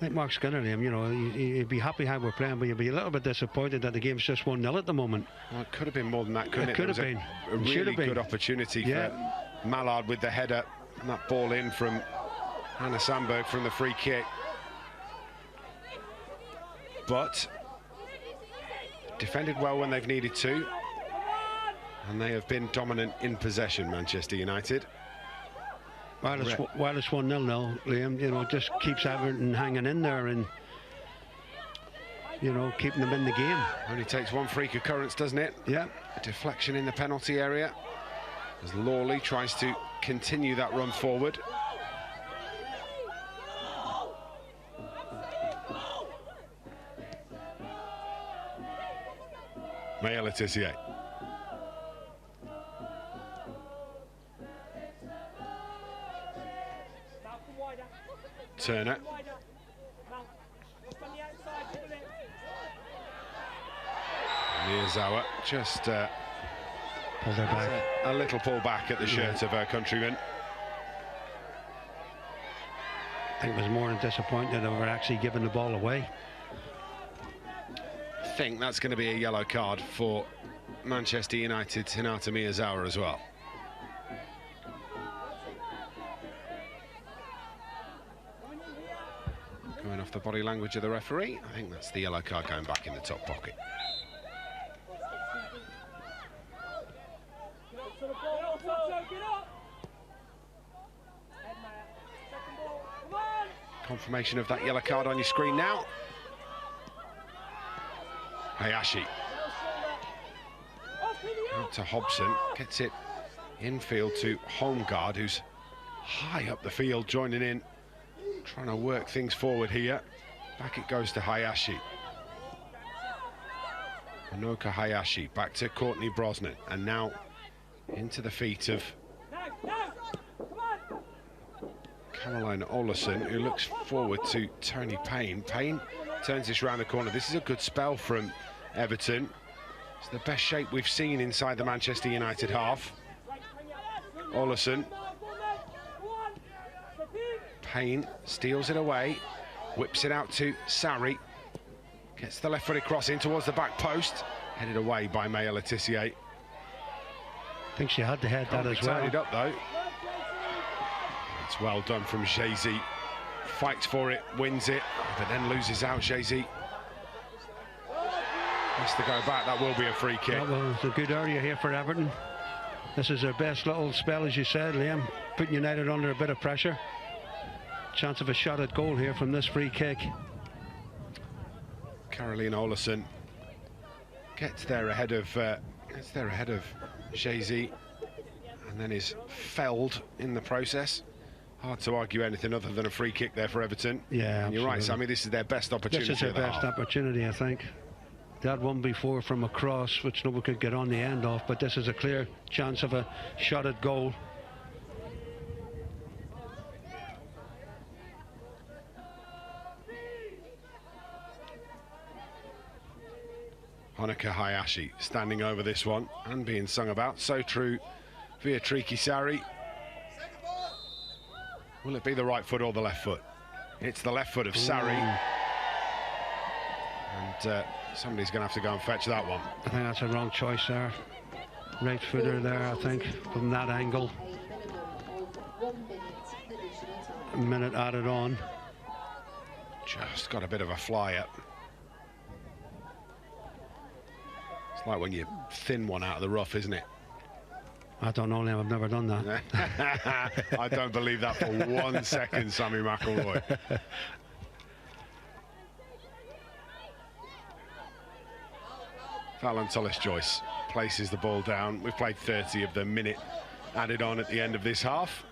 Like Mark Skinner, Liam, you know, he'd be happy how we're playing, but you'd be a little bit disappointed that the game's just 1-0 at the moment. Well, it could have been more than that, couldn't it? Could have been. A really good opportunity for Mallard with the header, and that ball in from Hannah Sandberg from the free kick. But defended well when they've needed to, and they have been dominant in possession, Manchester United. While it's 1-0 now, Liam, you know, just keeps Everton hanging in there and, you know, keeping them in the game. Only takes 1 freak occurrence, doesn't it? Yeah. A deflection in the penalty area as Lawley tries to continue that run forward. Maya Letitia. Turner. Miyazawa just pulled her back. A little pull back at the shirt of her countryman. I think it was more than disappointed that we're actually giving the ball away. I think that's going to be a yellow card for Manchester United's Hinata Miyazawa as well. Going off the body language of the referee, I think that's the yellow card going back in the top pocket. Confirmation of that yellow card on your screen now. Hayashi. Out to Hobson, gets it infield to Holmgard, who's high up the field, joining in, trying to work things forward here. Back it goes to Hayashi. Anoka Hayashi, back to Courtney Brosnan, and now into the feet of Caroline Olesen, who looks forward to Tony Payne. Payne turns this round the corner. This is a good spell from Everton. It's the best shape we've seen inside the Manchester United half. Olesen. Payne steals it away, whips it out to Sarri. Gets the left-footed cross in towards the back post. Headed away by Maya Letitia. I think she had to head that as well. Tidied up though. It's well done from Jay-Z. Fights for it, wins it, but then loses out. Jay-Z has to go back. That will be a free kick. That was a good area here for Everton. This is their best little spell, as you said, Liam. Putting United under a bit of pressure. Chance of a shot at goal here from this free kick. Caroline Olesen gets there ahead of Jay-Z, and then is felled in the process. Hard to argue anything other than a free kick there for Everton. Yeah, and you're right, Sammy. This is their best opportunity. This is their best opportunity, I think. They had one before from a cross, which nobody could get on the end of, but this is a clear chance of a shot at goal. Honoka Hayashi standing over this one and being sung about. So true via Triki Sarri. Will it be the right foot or the left foot? It's the left foot of Sarri. And somebody's going to have to go and fetch that one. I think that's a wrong choice there. Right footer there, I think, from that angle. A minute added on. Just got a bit of a fly up. It's like when you thin one out of the rough, isn't it? I don't know, Liam, I've never done that. I don't believe that for 1 second, Sammy McElroy. Fallon Tullis-Joyce places the ball down. We've played 30 of the minute added on at the end of this half.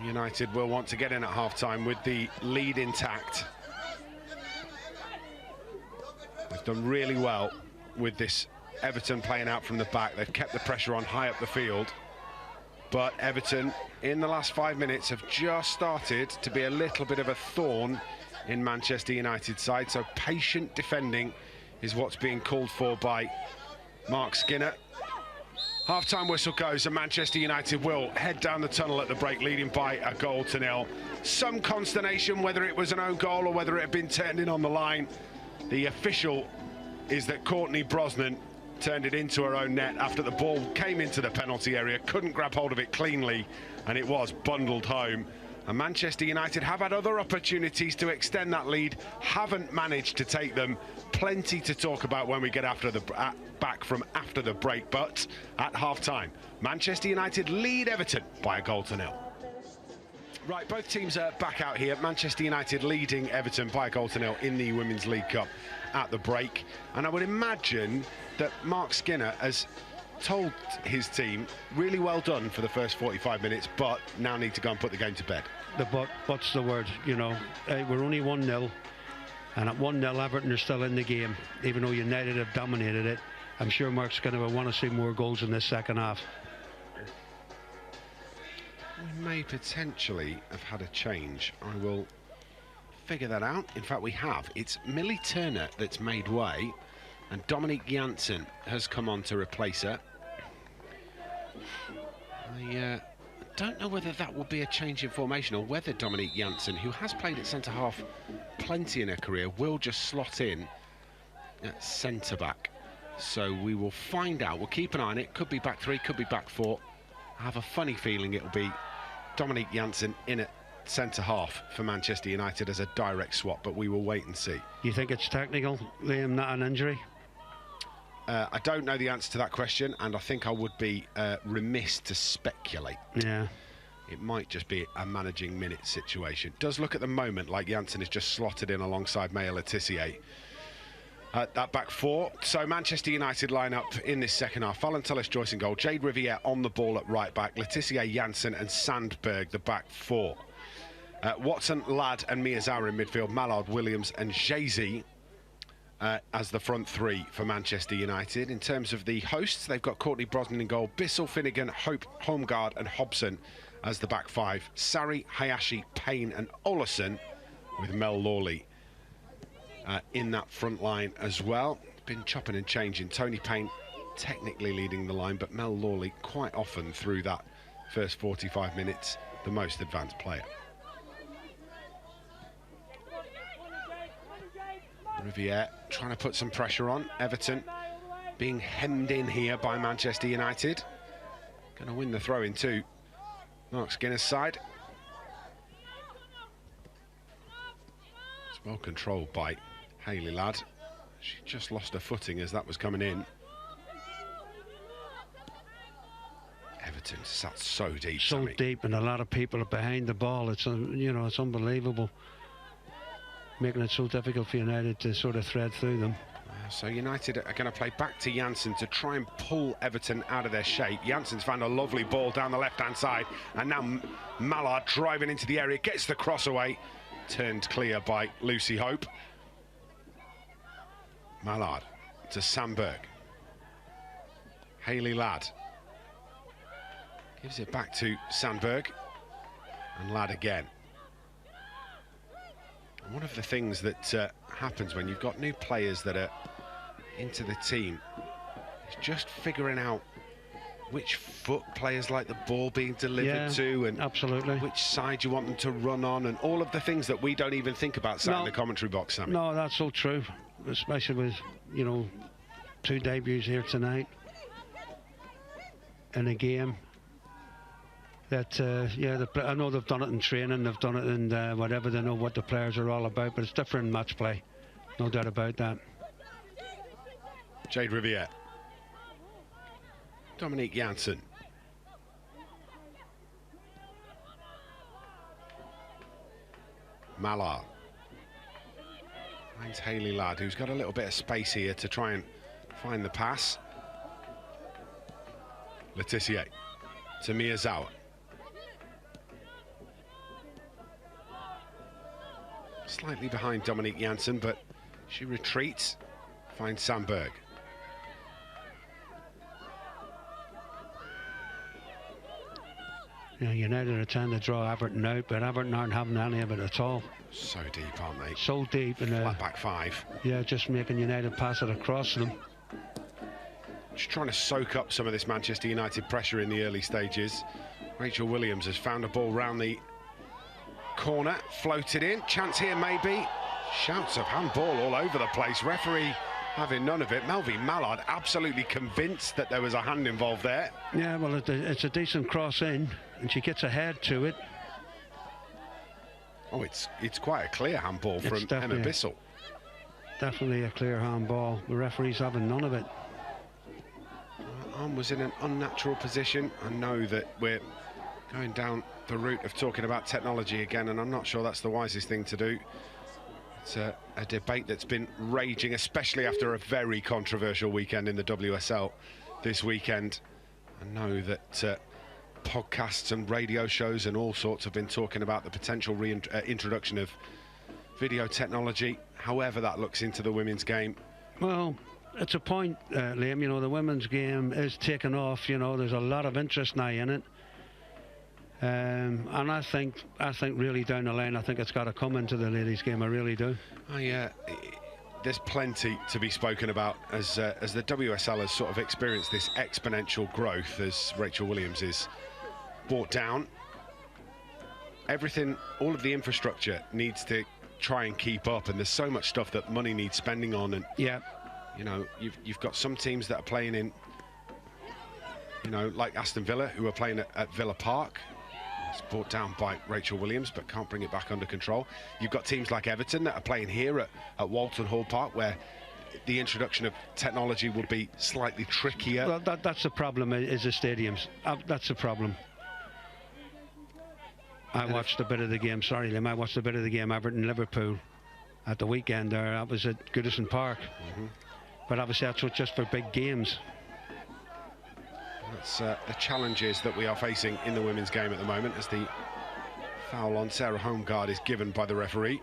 United will want to get in at half-time with the lead intact. done really well with this Everton playing out from the back. They've kept the pressure on high up the field. But Everton, in the last 5 minutes, have just started to be a little bit of a thorn in Manchester United's side. So patient defending is what's being called for by Mark Skinner. Half-time whistle goes and Manchester United will head down the tunnel at the break, leading by 1-0. Some consternation whether it was an own goal or whether it had been turned in on the line. The official is that Courtney Brosnan turned it into her own net after the ball came into the penalty area, couldn't grab hold of it cleanly, and it was bundled home. And Manchester United have had other opportunities to extend that lead, haven't managed to take them. Plenty to talk about when we get back from after the break, but at half-time, Manchester United lead Everton by 1-0. Right, both teams are back out here. Manchester United leading Everton by 1-0 in the Women's League Cup at the break. And I would imagine that Mark Skinner has told his team, really well done for the first 45 minutes, but now need to go and put the game to bed. What's the word? You know, we're only 1-0, and at 1-0, Everton are still in the game, even though United have dominated it. I'm sure Mark Skinner will want to see more goals in this second half. We may potentially have had a change. I will figure that out. In fact, we have. It's Millie Turner that's made way, and Dominique Janssen has come on to replace her. I don't know whether that will be a change in formation or whether Dominique Janssen, who has played at centre-half plenty in her career, will just slot in at centre-back. So we will find out. We'll keep an eye on it. Could be back three, could be back four. I have a funny feeling it'll be Dominique Janssen in at centre-half for Manchester United as a direct swap, but we will wait and see. You think it's technical, Liam, not an injury? I don't know the answer to that question, and I think I would be remiss to speculate. Yeah. It might just be a managing minutes situation. Does look at the moment like Janssen is just slotted in alongside Maya Letitia. That back four. So Manchester United line up in this second half. Fallon Tullis-Joyce in goal. Jade Riviere on the ball at right back. Letitia, Janssen and Sandberg, the back four. Watson, Ladd and Miyazawa in midfield. Mallard, Williams and Jay-Z as the front three for Manchester United. In terms of the hosts, they've got Courtney Brosnan in goal, Bissell, Finnegan, Hope, Holmgard and Hobson as the back five. Sarri, Hayashi, Payne and Olesen with Mel Lawley in that front line as well. Been chopping and changing. Tony Payne technically leading the line, but Mel Lawley quite often through that first 45 minutes the most advanced player. Riviere trying to put some pressure on. Everton being hemmed in here by Manchester United. Going to win the throw-in too. Mark Skinner's side. It's well controlled by Hayley Ladd. She just lost her footing as that was coming in. Everton sat so deep. So Sammy. deep, and a lot of people are behind the ball. It's you know, it's unbelievable, making it so difficult for United to sort of thread through them. So United are going to play back to Janssen to try and pull Everton out of their shape. Janssen's found a lovely ball down the left-hand side, and now Mallard driving into the area, gets the cross away, turned clear by Lucy Hope. Mallard to Sandberg. Hayley Ladd gives it back to Sandberg, and Ladd again. One of the things that happens when you've got new players that are into the team is just figuring out which foot players like the ball being delivered to, and absolutely which side you want them to run on, and all of the things that we don't even think about sat in the commentary box, Sammy. No, that's so true, especially with, you know, 2 debuts here tonight in a game. That I know they've done it in training, they've done it in whatever, they know what the players are all about, but it's different in match play, no doubt about that. Jade Riviere, Dominique Janssen, Mallard, finds Hayley Ladd, who's got a little bit of space here to try and find the pass. Letitia to Miyazawa. Slightly behind Dominique Janssen, but she retreats, finds Sandberg. You know, United are trying to draw Everton out, but Everton aren't having any of it at all. So deep, aren't they? So deep. And flat back five. Yeah, just making United pass it across them. Just trying to soak up some of this Manchester United pressure in the early stages. Rachel Williams has found a ball round the corner, floated in. Chance here maybe. Shouts of handball all over the place. Referee having none of it. Melvie Mallard absolutely convinced that there was a hand involved there. Yeah, well, it's a decent cross in, and she gets ahead to it. Oh, it's quite a clear handball from Emma Bissell. Definitely a clear handball. The referee's having none of it. Arm was in an unnatural position. I know that we're going down the route of talking about technology again, and I'm not sure that's the wisest thing to do. It's a debate that's been raging, especially after a very controversial weekend in the WSL this weekend. I know that podcasts and radio shows and all sorts have been talking about the potential introduction of video technology, however that looks into the women's game. Well, it's a point, Liam. You know, the women's game is taking off. You know, there's a lot of interest now in it. And I think really down the line, I think it's got to come into the ladies' game. I really do. Oh yeah, there's plenty to be spoken about as the WSL has sort of experienced this exponential growth as Rachel Williams is brought down. Everything, all of the infrastructure needs to try and keep up, and there's so much stuff that money needs spending on. And yeah, you know, you've got some teams that are playing in, you know, like Aston Villa, who are playing at Villa Park. It's brought down by Rachel Williams, but can't bring it back under control. You've got teams like Everton that are playing here at Walton Hall Park, where the introduction of technology will be slightly trickier. Well, that's the problem, is the stadiums. That's the problem. I watched a bit of the game, sorry Liam, I watched a bit of the game Everton-Liverpool at the weekend there. That was at Goodison Park. But obviously that's just for big games. That's the challenges that we are facing in the women's game at the moment, as the foul on Sarah Homeguard is given by the referee.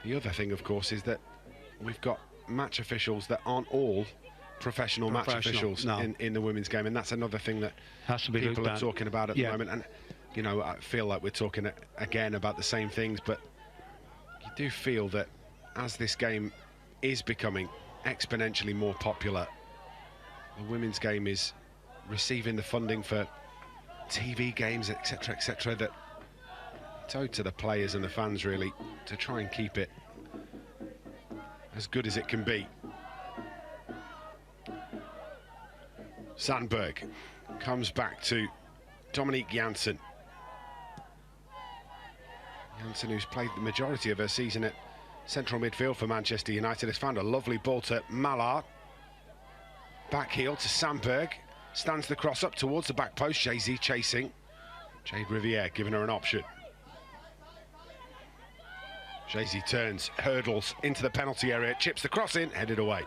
The other thing, of course, is that we've got match officials that aren't all professional match officials in the women's game, and that's another thing that has to be people are talking about at the moment. And you know, I feel like we're talking again about the same things, but you do feel that as this game is becoming exponentially more popular, the women's game is receiving the funding for TV games, etc., that it's owed to the players and the fans really to try and keep it as good as it can be. Sandberg comes back to Dominique Janssen. Janssen, who's played the majority of her season at central midfield for Manchester United, has found a lovely ball to Mallard. Back heel to Sandberg. Stands the cross up towards the back post. Jay-Z chasing. Jade Riviere giving her an option. Jay-Z turns, hurdles into the penalty area, chips the cross in, headed away.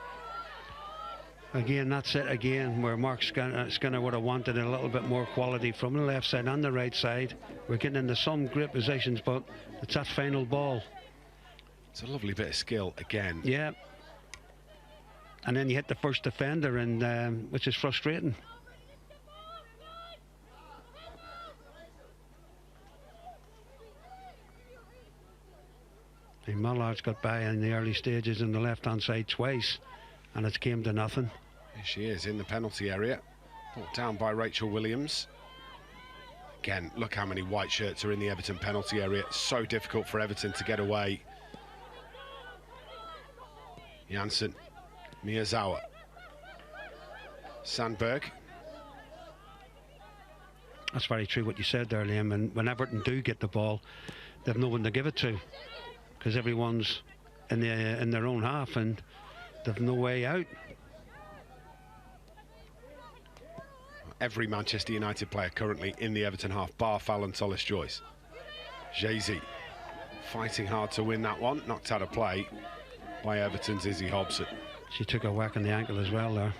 Again, that's it again, where Mark Skinner would have wanted a little bit more quality from the left side and the right side. We're getting into some great positions, but it's that final ball. It's a lovely bit of skill again. Yeah. And then you hit the first defender, and which is frustrating. And Mallard's got by in the early stages in the left-hand side twice, and it's came to nothing. Here she is in the penalty area, brought down by Rachel Williams. Again, look how many white shirts are in the Everton penalty area. It's so difficult for Everton to get away. Janssen, Miyazawa, Sandberg. That's very true what you said there, Liam. And when Everton do get the ball, they've no one to give it to, because everyone's in their own half and they've no way out. Every Manchester United player currently in the Everton half, bar Fallon Tullis-Joyce. Jay-Z fighting hard to win that one, knocked out of play by Everton's Izzy Hobson. She took a whack on the ankle as well there.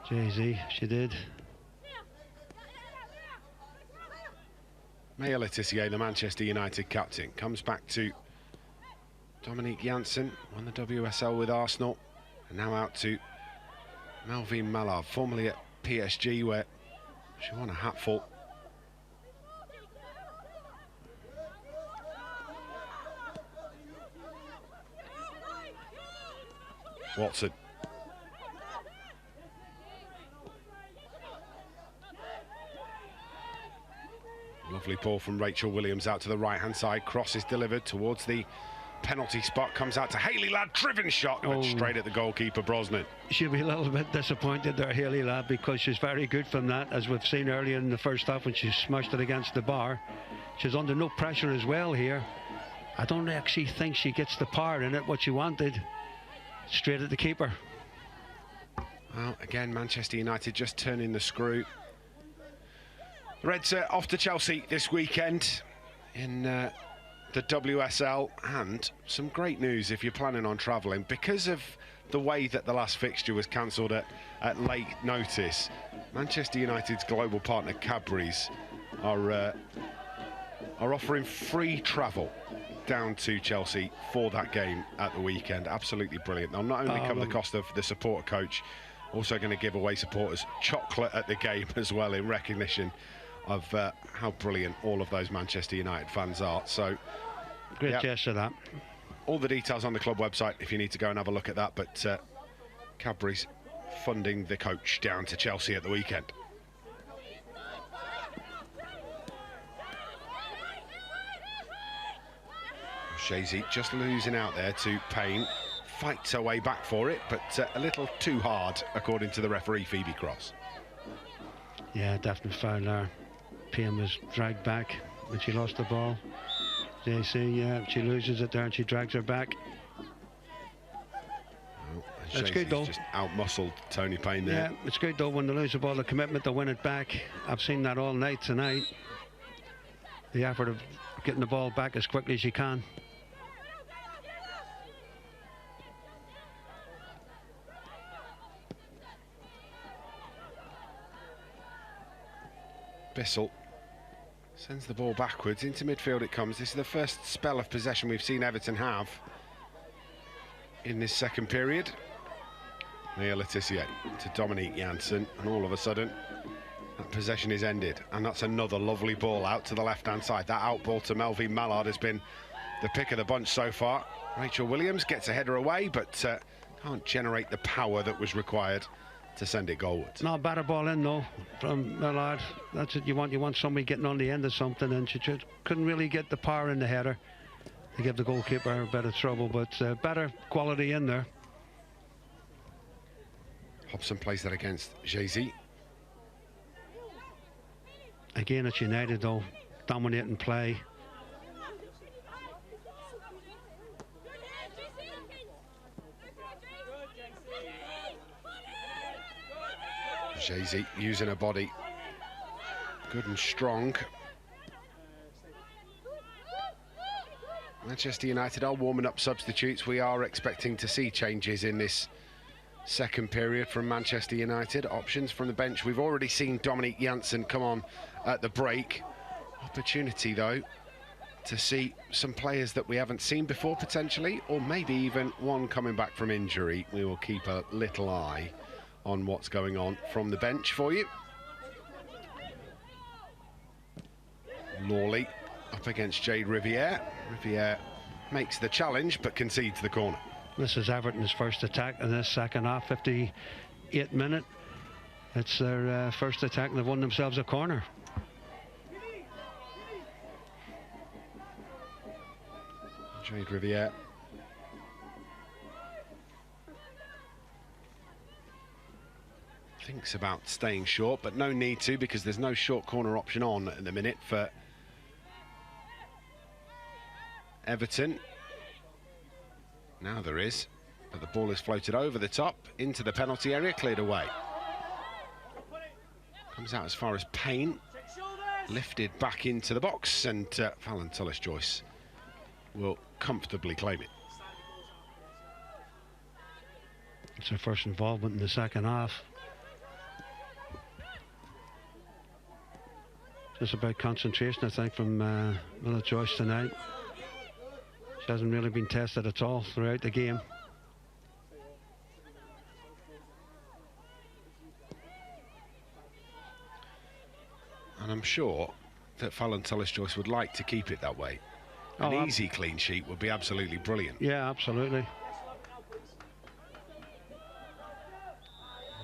Jay-Z, she did. Maya Letitia, the Manchester United captain, comes back to Dominique Janssen, won the WSL with Arsenal, and now out to Melvin Mallard, formerly at PSG, where she won a hatful. Watson. Lovely ball from Rachel Williams out to the right-hand side. Cross is delivered towards the penalty spot. Comes out to Hayley Ladd. Driven shot, but straight at the goalkeeper, Brosnan. She'll be a little bit disappointed there, Hayley Ladd, because she's very good from that, as we've seen earlier in the first half when she smashed it against the bar. She's under no pressure as well here. I don't actually think she gets the power in it, what she wanted. Straight at the keeper. Well, again, Manchester United just turning the screw. The Reds are off to Chelsea this weekend in the WSL, and some great news if you're planning on travelling. Because of the way that the last fixture was cancelled at late notice, Manchester United's global partner Cadbury's are offering free travel down to Chelsea for that game at the weekend. Absolutely brilliant. They'll not only cover the cost of the supporter coach, also going to give away supporters chocolate at the game as well, in recognition of how brilliant all of those Manchester United fans are. So great gesture, that. All the details on the club website if you need to go and have a look at that, but Cadbury's funding the coach down to Chelsea at the weekend. Shazy just losing out there to Payne. Fights her way back for it, but a little too hard, according to the referee, Phoebe Cross. Yeah, definitely foul there. Payne was dragged back when she lost the ball. JC, yeah, she loses it there and she drags her back. It's good though. Just out-muscled Tony Payne there. Yeah, it's good though when they lose the ball, the commitment to win it back. I've seen that all night tonight. The effort of getting the ball back as quickly as you can. Bissell sends the ball backwards into midfield. It comes. This is the first spell of possession we've seen Everton have in this second period. Mia Letitia to Dominique Janssen, and all of a sudden that possession is ended, and that's another lovely ball out to the left hand side. That out ball to Melvin Mallard has been the pick of the bunch so far. Rachel Williams gets a header away, but can't generate the power that was required to send it goalwards. Not a better ball in though from Mallard. That's what you want. You want somebody getting on the end of something, and she just couldn't really get the power in the header to give the goalkeeper a bit of trouble, but better quality in there. Hobson plays that against Jay-Z. Again, it's United though, dominating play. Jay-Z using her body good and strong. Manchester United are warming up substitutes. We are expecting to see changes in this second period from Manchester United. Options from the bench. We've already seen Dominique Janssen come on at the break. Opportunity though to see some players that we haven't seen before potentially, or maybe even one coming back from injury. We will keep a little eye on what's going on from the bench for you. Lawley up against Jade Riviere. Riviere makes the challenge but concedes the corner. This is Everton's first attack in this second half, 58 minute. It's their first attack and they've won themselves a corner. Jade Riviere. Thinks about staying short, but no need to, because there's no short corner option on at the minute for Everton. Now there is, but the ball is floated over the top into the penalty area, cleared away. Comes out as far as Payne, lifted back into the box, and Fallon Tullis-Joyce will comfortably claim it. It's her first involvement in the second half. Just about concentration, I think, from Mila Joyce tonight. She hasn't really been tested at all throughout the game. And I'm sure that Fallon Tullis-Joyce would like to keep it that way. An easy clean sheet would be absolutely brilliant. Yeah, absolutely.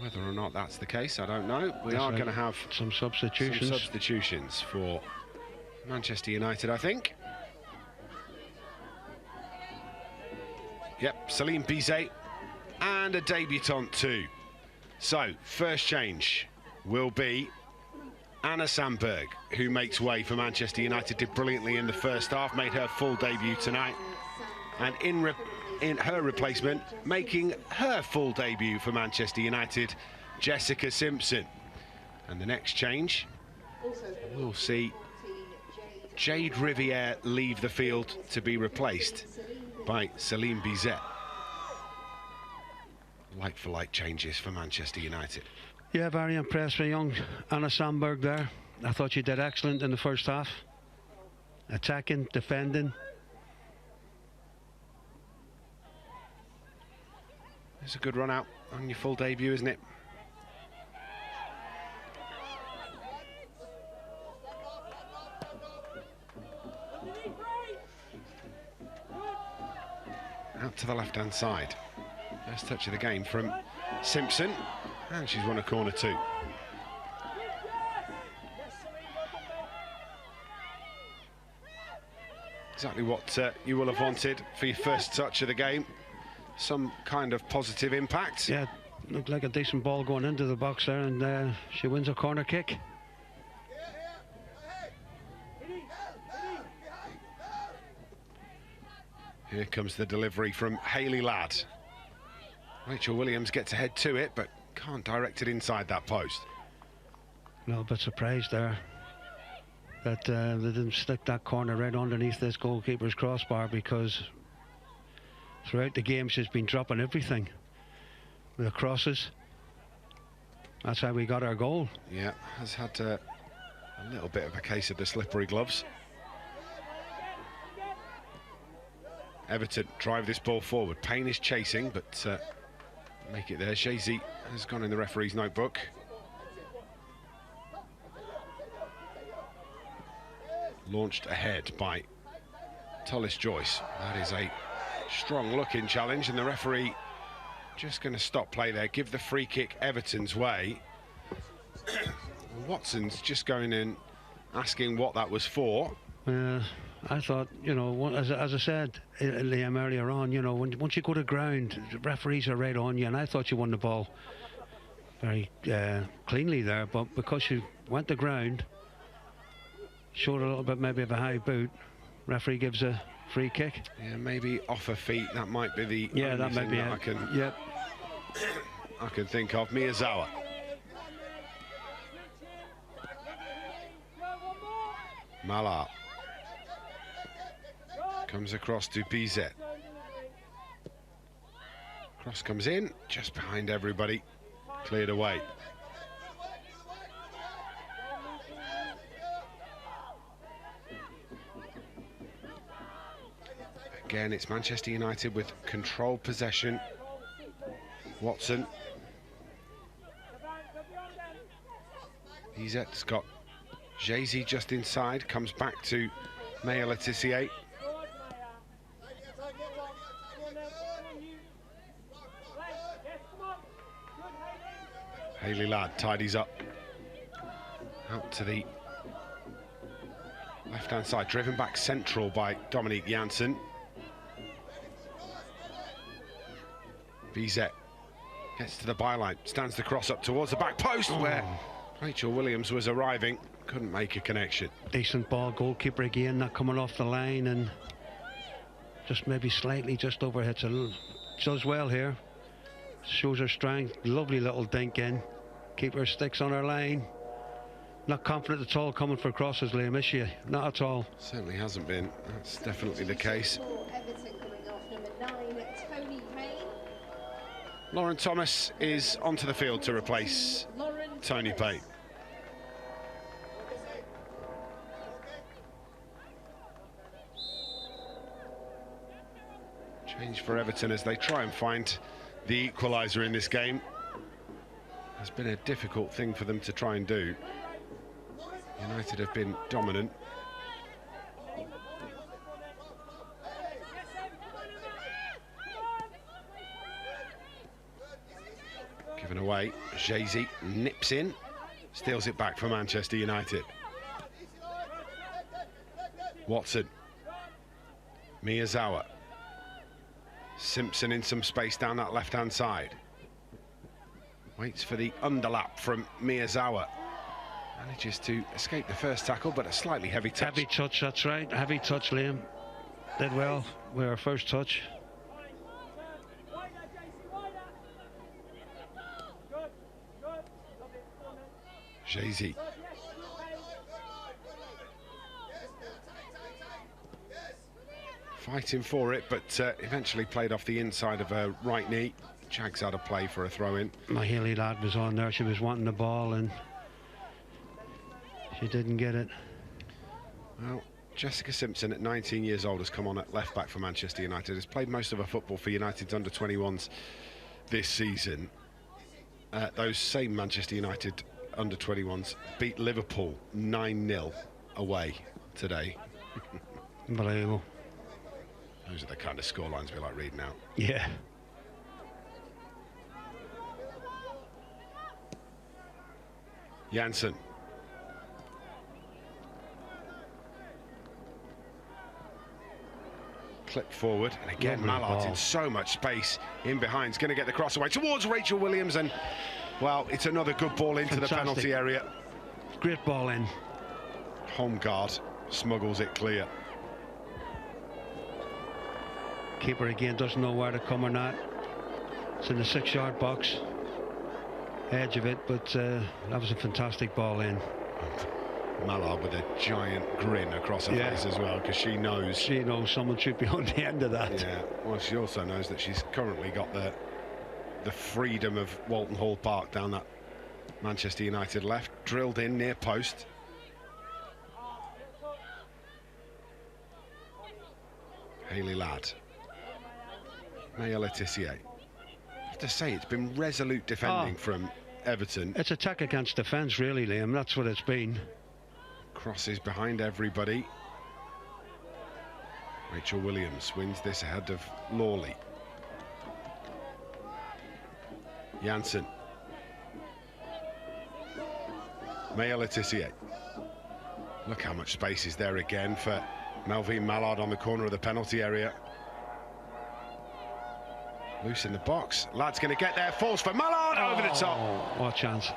Whether or not that's the case, I don't know. We are going to have some substitutions for Manchester United, I think. Yep, Celine Bizet and a debutant too. So, first change will be Anna Sandberg, who makes way for Manchester United. Did brilliantly in the first half, made her full debut tonight. And in her replacement, making her full debut for Manchester United, Jessica Simpson. And the next change, we'll see Jade Riviere leave the field to be replaced by Celine Bizet. Like-for-like changes for Manchester United. Yeah, very impressed with young Anna Sandberg there. I thought she did excellent in the first half. Attacking, defending. It's a good run out on your full debut, isn't it? Out to the left-hand side. First touch of the game from Simpson. And she's won a corner too. Exactly what you will have wanted for your first touch of the game. Some kind of positive impact. Yeah, looked like a decent ball going into the box there, and she wins a corner kick. Here comes the delivery from Hayley Ladd. Rachel Williams gets ahead to it, but can't direct it inside that post. A little bit surprised there that they didn't stick that corner right underneath this goalkeeper's crossbar, because throughout the game she's been dropping everything with the crosses. That's how we got our goal. Yeah, has had a little bit of a case of the slippery gloves. Everton drive this ball forward. Payne is chasing, but make it there. Shazy has gone in the referee's notebook. Launched ahead by Tullis-Joyce. That is a strong looking challenge, and the referee just going to stop play there, give the free kick Everton's way. Watson's just going in asking what that was for. I thought, you know, as I said, Liam, earlier on, you know, once you go to ground, the referees are right on you, and I thought you won the ball very cleanly there, but because you went to ground, showed a little bit maybe of a high boot, referee gives a free kick. Yeah, maybe off her feet, that might be the yeah, that might be that it. I can think of. Miyazawa. Malar. Comes across to Bizet. Cross comes in, just behind everybody. Cleared away. Again, it's Manchester United with controlled possession. Watson. Bizet's got Jay-Z just inside, comes back to Maya Letitia. Hayley Ladd tidies up. Out to the left-hand side, driven back central by Dominique Janssen. Bizet gets to the byline, stands the cross up towards the back post where Rachel Williams was arriving, couldn't make a connection. Decent ball, goalkeeper again, not coming off the line, and just maybe slightly just overhits a little. Does well here, shows her strength. Lovely little dink in, keeper sticks on her line. Not confident at all coming for crosses, Liam, is she? Not at all. Certainly hasn't been, that's definitely the case. Lauren Thomas is onto the field to replace Tony Payne. Change for Everton as they try and find the equaliser in this game. Has been a difficult thing for them to try and do. United have been dominant. Given away, Jay-Z nips in, steals it back for Manchester United. Watson, Miyazawa, Simpson in some space down that left-hand side. Waits for the underlap from Miyazawa. Manages to escape the first tackle, but a slightly heavy touch. Heavy touch, that's right. Heavy touch, Liam. Did well with our first touch. Jay-Z. Fighting for it, but eventually played off the inside of her right knee. Jags out of play for a throw-in. My Haley lad was on there. She was wanting the ball and she didn't get it. Well, Jessica Simpson at 19 years old has come on at left back for Manchester United. Has played most of her football for United's under-21s this season. Those same Manchester United under-21s beat Liverpool 9-0 away today. Unbelievable. Those are the kind of scorelines we like reading out. Yeah. Janssen. Clip forward, and again Mallard in so much space in behind. He's going to get the cross away towards Rachel Williams, and well, it's another good ball into the penalty area. Great ball in. Home guard smuggles it clear. Keeper again doesn't know where to come or not. It's in the 6-yard box, edge of it, but that was a fantastic ball in. Mallard with a giant grin across her face as well, because she knows someone should be on the end of that. Yeah, well, she also knows that she's currently got the freedom of Walton Hall Park down that Manchester United left, drilled in near post. Hayley Ladd, Maya Letitia. I have to say, it's been resolute defending from Everton. It's attack against defence, really, Liam. That's what it's been. Crosses behind everybody. Rachel Williams wins this ahead of Lawley. Janssen. Maya Letitia. Look how much space is there again for Melvin Mallard on the corner of the penalty area. Loose in the box. Lad's going to get there. Falls for Mallard over the top. What a chance.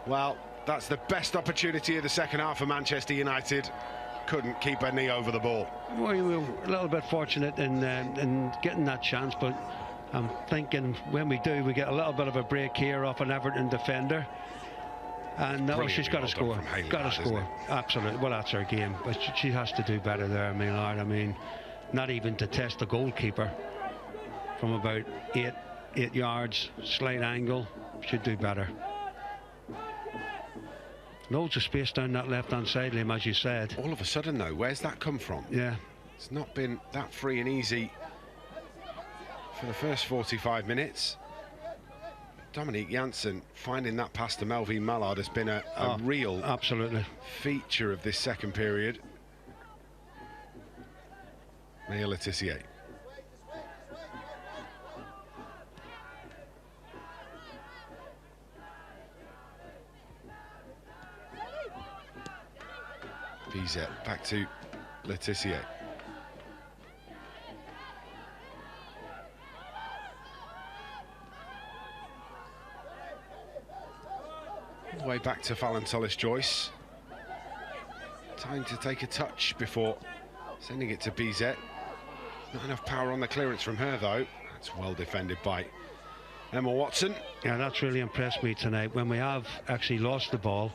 Well, that's the best opportunity of the second half for Manchester United. Couldn't keep her knee over the ball. Well, we were a little bit fortunate in getting that chance, but I'm thinking when we do, we get a little bit of a break here off an Everton defender. And she's got to score. Got to score. Absolutely. Well, that's her game. But she has to do better there, Millard. I mean, not even to test the goalkeeper from about eight yards, slight angle. Should do better. Loads of space down that left-hand side, Liam, as you said. All of a sudden, though, where's that come from? Yeah. It's not been that free and easy for the first 45 minutes. Dominique Janssen finding that pass to Melvin Mallard has been a real feature of this second period. Maya Letitia. Bizet back to Letitia. All the way back to Fallon Tullis-Joyce. Time to take a touch before sending it to Bizet. Not enough power on the clearance from her, though. That's well defended by Emma Watson. Yeah, that's really impressed me tonight. When we have actually lost the ball,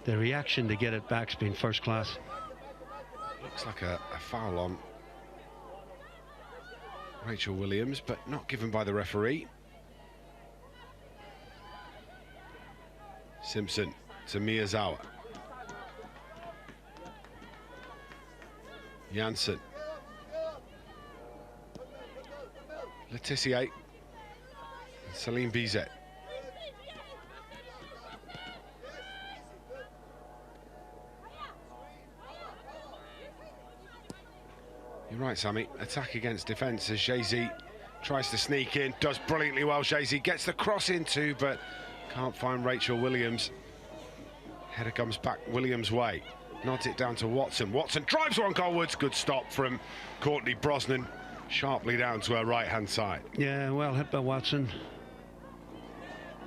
the reaction to get it back's been first class. Looks like a foul on Rachel Williams, but not given by the referee. Simpson to Miyazawa. Janssen. Letitia and Celine Bizet. You're right, Sammy. Attack against defence as Jay-Z tries to sneak in. Does brilliantly well, Jay-Z. Gets the cross in too, but can't find Rachel Williams. Header comes back Williams' way. Nods it down to Watson. Watson drives one goalwards. Good stop from Courtney Brosnan. Sharply down to her right-hand side. Yeah, well hit by Watson.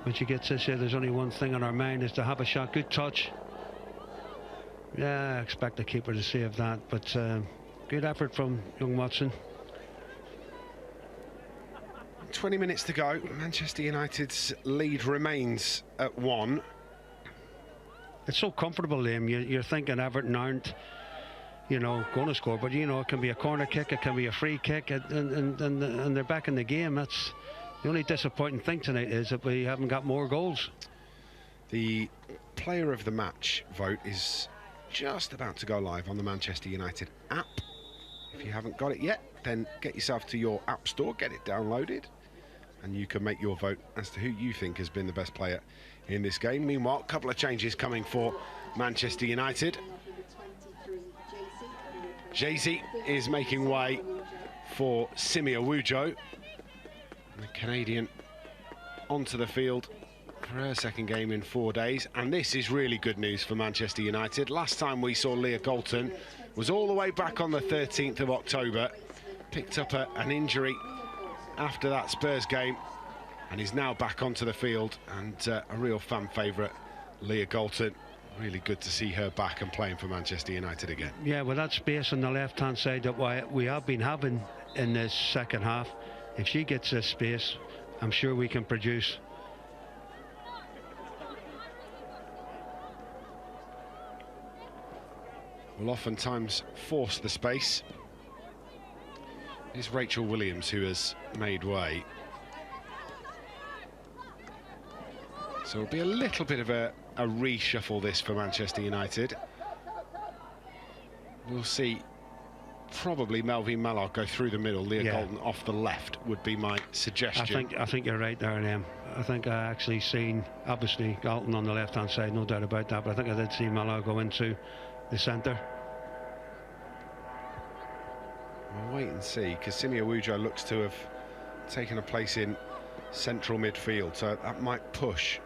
When she gets this here, there's only one thing on her mind, is to have a shot. Good touch. Yeah, I expect the keeper to save that, but good effort from young Watson. 20 minutes to go. Manchester United's lead remains at 1. It's so comfortable, Liam. You're thinking Everton aren't, going to score, but it can be a corner kick, it can be a free kick, and they're back in the game. That's the only disappointing thing tonight, is that we haven't got more goals. The player of the match vote is just about to go live on the Manchester United app. If you haven't got it yet, then get yourself to your app store, get it downloaded, and you can make your vote as to who you think has been the best player in this game. Meanwhile, a couple of changes coming for Manchester United. Jay-Z is making way for Simi Awujo, the Canadian, onto the field for her second game in 4 days. And this is really good news for Manchester United. Last time we saw Leah Galton was all the way back on the 13th of October. Picked up an injury after that Spurs game and is now back onto the field, and a real fan favourite, Leah Galton. Really good to see her back and playing for Manchester United again. Yeah, with that space on the left-hand side that we have been having in this second half, if she gets this space, I'm sure we can produce. Will oftentimes force the space. It's Rachel Williams who has made way. So it'll be a little bit of a reshuffle this for Manchester United. We'll see probably Melvin Mallard go through the middle. Leah Galton off the left would be my suggestion. I think you're right there, Liam. I think I actually seen, obviously, Galton on the left-hand side, no doubt about that, but I think I did see Mallard go into the centre. We'll wait and see, because Simi Awujo looks to have taken a place in central midfield, so that might push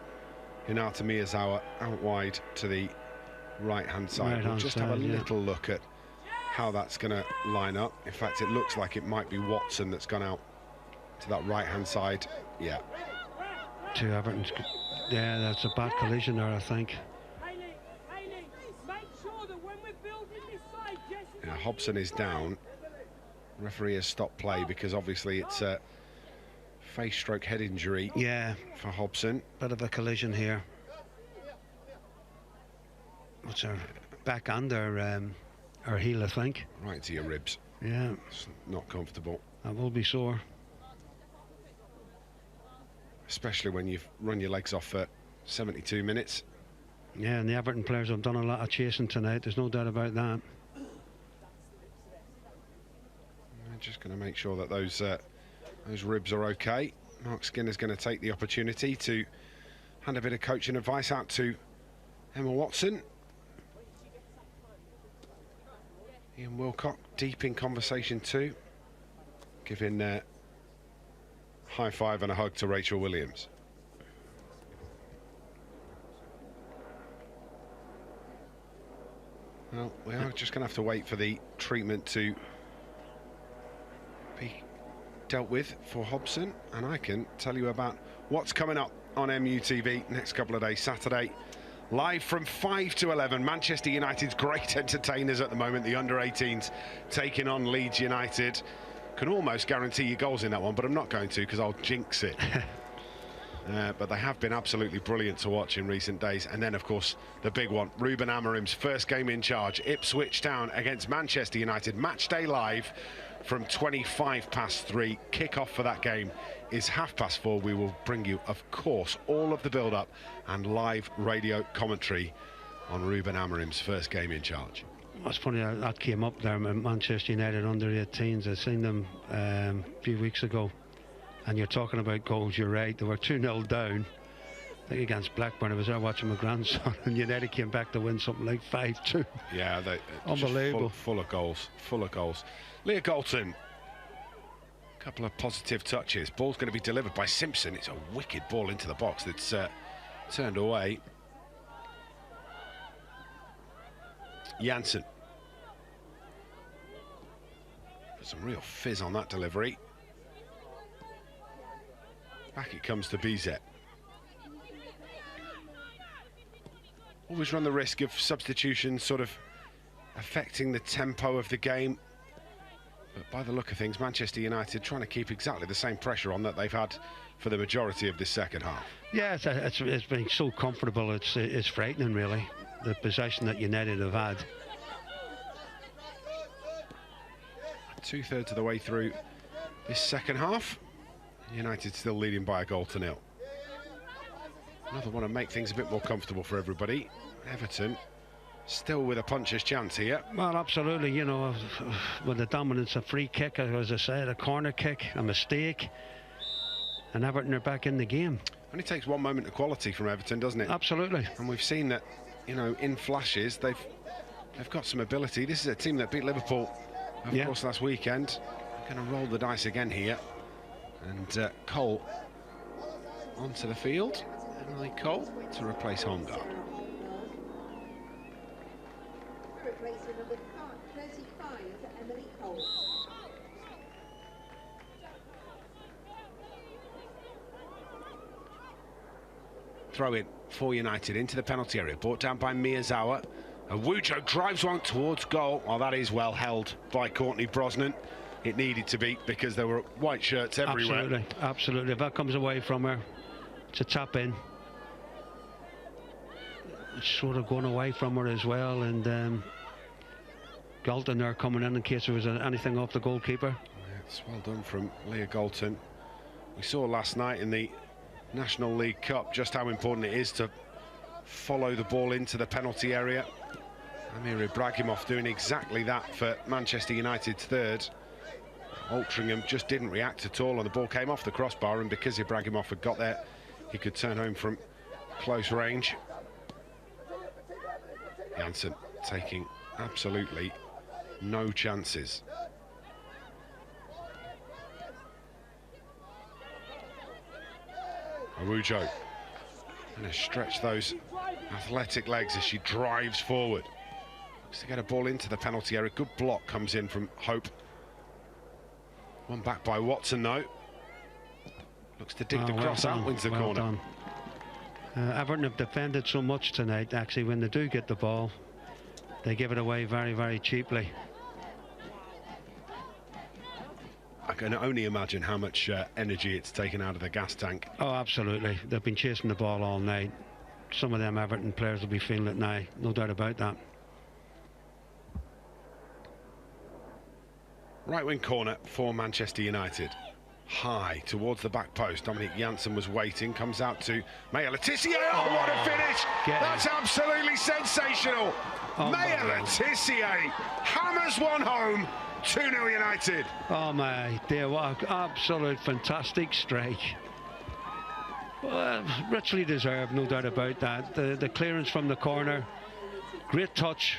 Hinata Miyazawa out wide to the right-hand side. We'll just have a little look at how that's going to line up. In fact, it looks like it might be Watson that's gone out to that right-hand side. Yeah. To Everton's. Yeah, that's a bad collision there, I think. Yeah, Hobson is down. Referee has stopped play because obviously it's a face stroke head injury for Hobson. Bit of a collision here. What's her back under her heel, I think. Right to your ribs. Yeah. It's not comfortable. That will be sore. Especially when you've run your legs off for 72 minutes. Yeah, and the Everton players have done a lot of chasing tonight, there's no doubt about that. I'm just going to make sure that those ribs are okay. Mark Skinner's going to take the opportunity to hand a bit of coaching advice out to Emma Watson. Ian Wilcock deep in conversation too, giving a high five and a hug to Rachel Williams. Well, we are just going to have to wait for the treatment to be dealt with for Hobson, and I can tell you about what's coming up on MUTV next couple of days. Saturday, live from 5 to 11, Manchester United's great entertainers at the moment, the under-18s taking on Leeds United. Can almost guarantee you goals in that one, but I'm not going to because I'll jinx it. But they have been absolutely brilliant to watch in recent days. And then, of course, the big one, Ruben Amorim's first game in charge, Ipswich Town against Manchester United. Match day live from 3:25. Kick-off for that game is 4:30. We will bring you, of course, all of the build-up and live radio commentary on Ruben Amorim's first game in charge. It's funny that came up there, Manchester United under 18s. I seen them a few weeks ago And you're talking about goals, you're right. They were 2-0 down. I think against Blackburn, I was there watching my grandson, and United came back to win something like 5-2. Yeah, unbelievable. Full of goals, full of goals. Leah Galton, a couple of positive touches. Ball's going to be delivered by Simpson. It's a wicked ball into the box that's turned away. Janssen. Put some real fizz on that delivery. Back it comes to Bizet. Always run the risk of substitutions sort of affecting the tempo of the game. But by the look of things, Manchester United trying to keep exactly the same pressure on that they've had for the majority of this second half. Yeah, it's been so comfortable, it's frightening really, the possession that United have had. 2/3 of the way through this second half, United still leading by a goal to nil. Another one to make things a bit more comfortable for everybody. Everton still with a puncher's chance here. Well, absolutely, you know, with the dominance, a free kick, as I said, a corner kick, a mistake, and Everton are back in the game. Only takes one moment of quality from Everton, doesn't it? Absolutely. And we've seen that, you know, in flashes, they've got some ability. This is a team that beat Liverpool, of course, last weekend. Going to roll the dice again here. And Cole onto the field. Emily Cole to replace Hongard. Replacement number 35, Emily Cole. Throw in for United into the penalty area, brought down by Miyazawa. Awujo drives one towards goal. Well, that is well held by Courtney Brosnan. It needed to be, because there were white shirts everywhere. Absolutely, absolutely. If that comes away from her, it's a tap in. It's sort of going away from her as well, and Galton there coming in case there was anything off the goalkeeper. Yeah, it's well done from Leah Galton. We saw last night in the National League Cup just how important it is to follow the ball into the penalty area. Amir Ibrahimov doing exactly that for Manchester United's third. Altrincham just didn't react at all, and the ball came off the crossbar, and because Ibrahimov had got there, he could turn home from close range. Janssen taking absolutely no chances. Awujo going to stretch those athletic legs as she drives forward. Looks to get a ball into the penalty area. Good block comes in from Hope. One back by Watson though. Looks to dig the cross out, wins the corner. Everton have defended so much tonight, actually. When they do get the ball, they give it away very, very cheaply. I can only imagine how much energy it's taken out of the gas tank. Oh, absolutely. They've been chasing the ball all night. Some of them Everton players will be feeling it now, no doubt about that. Right wing corner for Manchester United. High towards the back post. Dominic Janssen was waiting, comes out to Maya Letitia. Oh, what a finish! That's absolutely sensational. Maya Letitia hammers one home. 2-0 United. Oh my dear, what an absolute fantastic strike. Well, richly deserved, no doubt about that. The clearance from the corner, great touch,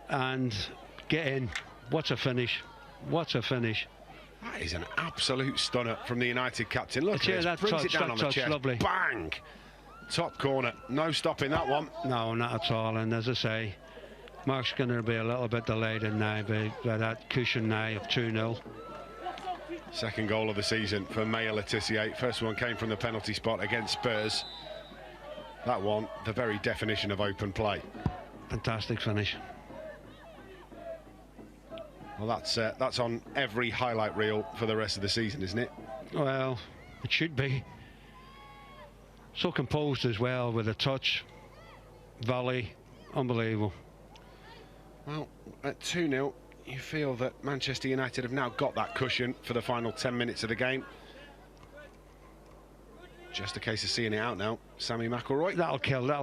and get in. What a finish. What a finish. That is an absolute stunner from the United captain. Look at this, brings it down on the chest. Lovely. Bang! Top corner, no stopping that one. No, not at all, and as I say, Mark's going to be a little bit delayed in now by that cushion now of 2-0. Second goal of the season for Maya Letitia. First one came from the penalty spot against Spurs. That one, the very definition of open play. Fantastic finish. Well, that's on every highlight reel for the rest of the season, isn't it? Well, it should be. So composed as well, with a touch, volley, unbelievable. Well, at 2-0, you feel that Manchester United have now got that cushion for the final 10 minutes of the game. Just a case of seeing it out now. Sammy McIlroy. That'll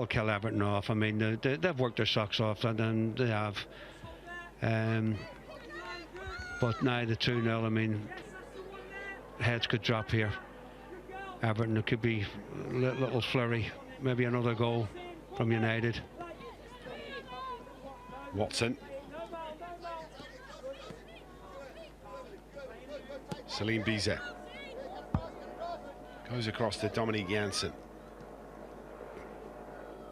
kill Everton off. I mean, they've worked their socks off, and they have. But now the 2-0, I mean, heads could drop here. Everton, it could be a little flurry, maybe another goal from United. Watson. Celine Bizet. Goes across to Dominique Janssen.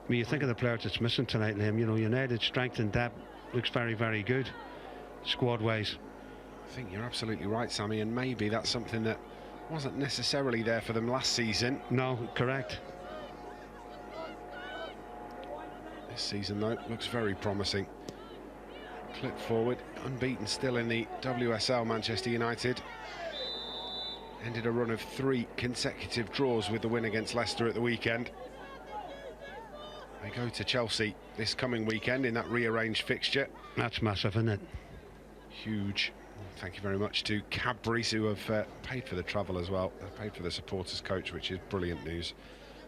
When you think of the players that's missing tonight, Liam, you know, United's strength and depth looks very, very good, squad-wise. I think you're absolutely right, Sammy, and maybe that's something that wasn't necessarily there for them last season. No, correct. This season, though, looks very promising. Click forward, unbeaten still in the WSL, Manchester United. Ended a run of 3 consecutive draws with the win against Leicester at the weekend. They go to Chelsea this coming weekend in that rearranged fixture. That's massive, isn't it? Huge. Thank you very much to Cadbury's, who have paid for the travel as well. They've paid for the supporters coach, which is brilliant news,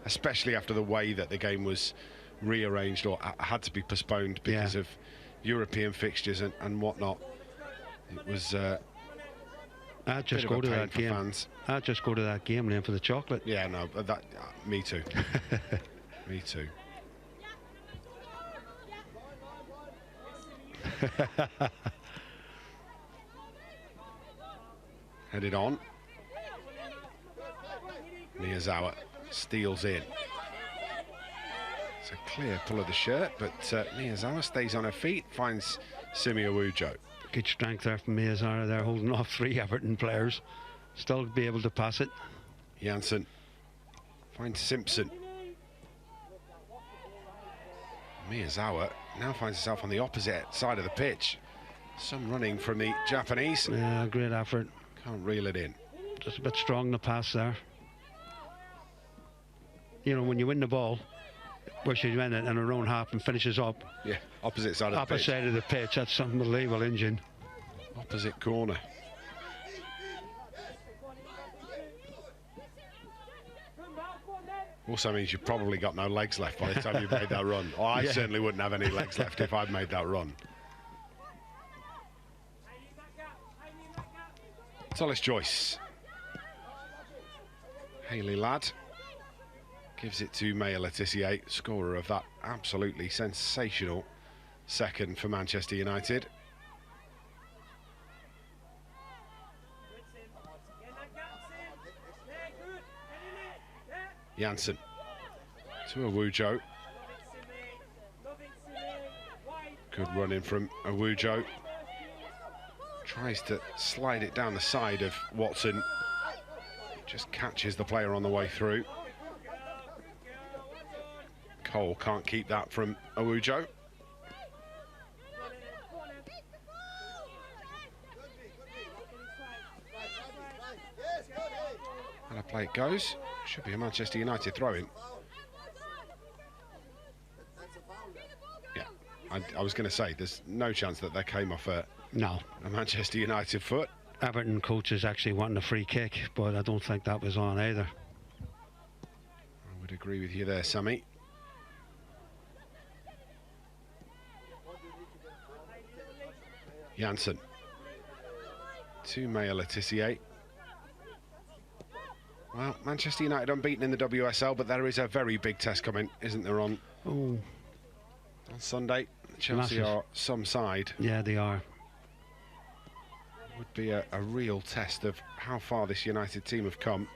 especially after the way that the game was rearranged or had to be postponed because of European fixtures and whatnot. It was I'd just go to that game. Fans. I'd just go to that game, Liam, for the chocolate. Yeah, no, but that me too. Me too. Headed on. Miyazawa steals in. It's a clear pull of the shirt, but Miyazawa stays on her feet, finds Simi Awujo. Good strength there from Miyazawa. They're holding off 3 Everton players. Still be able to pass it. Janssen finds Simpson. Miyazawa now finds herself on the opposite side of the pitch. Some running from the Japanese. Yeah, great effort. Can't reel it in. Just a bit strong the pass there. You know, when you win the ball, where she's in it in her own half and finishes up. Yeah, opposite side of the pitch. Opposite side of the pitch. That's some unbelievable engine. Opposite corner. Also means you've probably got no legs left by the time you've made that run. Or I certainly wouldn't have any legs left if I'd made that run. Solis Joyce. Hayley Ladd gives it to Maya Letitia, scorer of that absolutely sensational second for Manchester United. Janssen to Awujo. Good run in from Awujo. Tries to slide it down the side of Watson. Just catches the player on the way through. Cole can't keep that from Awujo. And a play it goes. Should be a Manchester United throw-in. Yeah, I was going to say, there's no chance that that came off a Manchester United foot. Everton coach is actually wanting a free kick, but I don't think that was on either. I would agree with you there, Sammy. Janssen to Maya Letitia. Well, Manchester United unbeaten in the WSL, but there is a very big test coming, isn't there, on Sunday? Chelsea are some side. Yeah, they are. Would be a real test of how far this United team have come,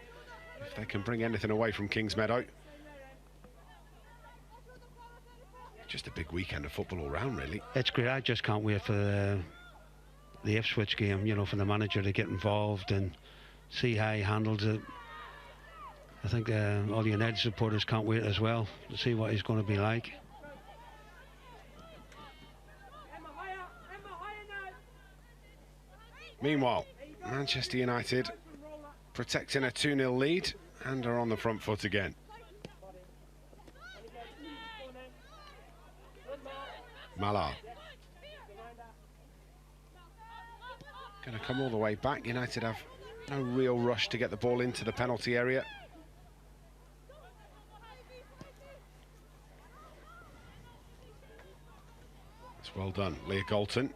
if they can bring anything away from Kingsmeadow. Just a big weekend of football all round, really. It's great. I just can't wait for the Ipswich game, you know, for the manager to get involved and see how he handles it. I think all the United supporters can't wait as well to see what he's going to be like. Meanwhile, Manchester United protecting a 2-0 lead and are on the front foot again. Mala. Going to come all the way back. United have no real rush to get the ball into the penalty area. That's well done, Leah Galton.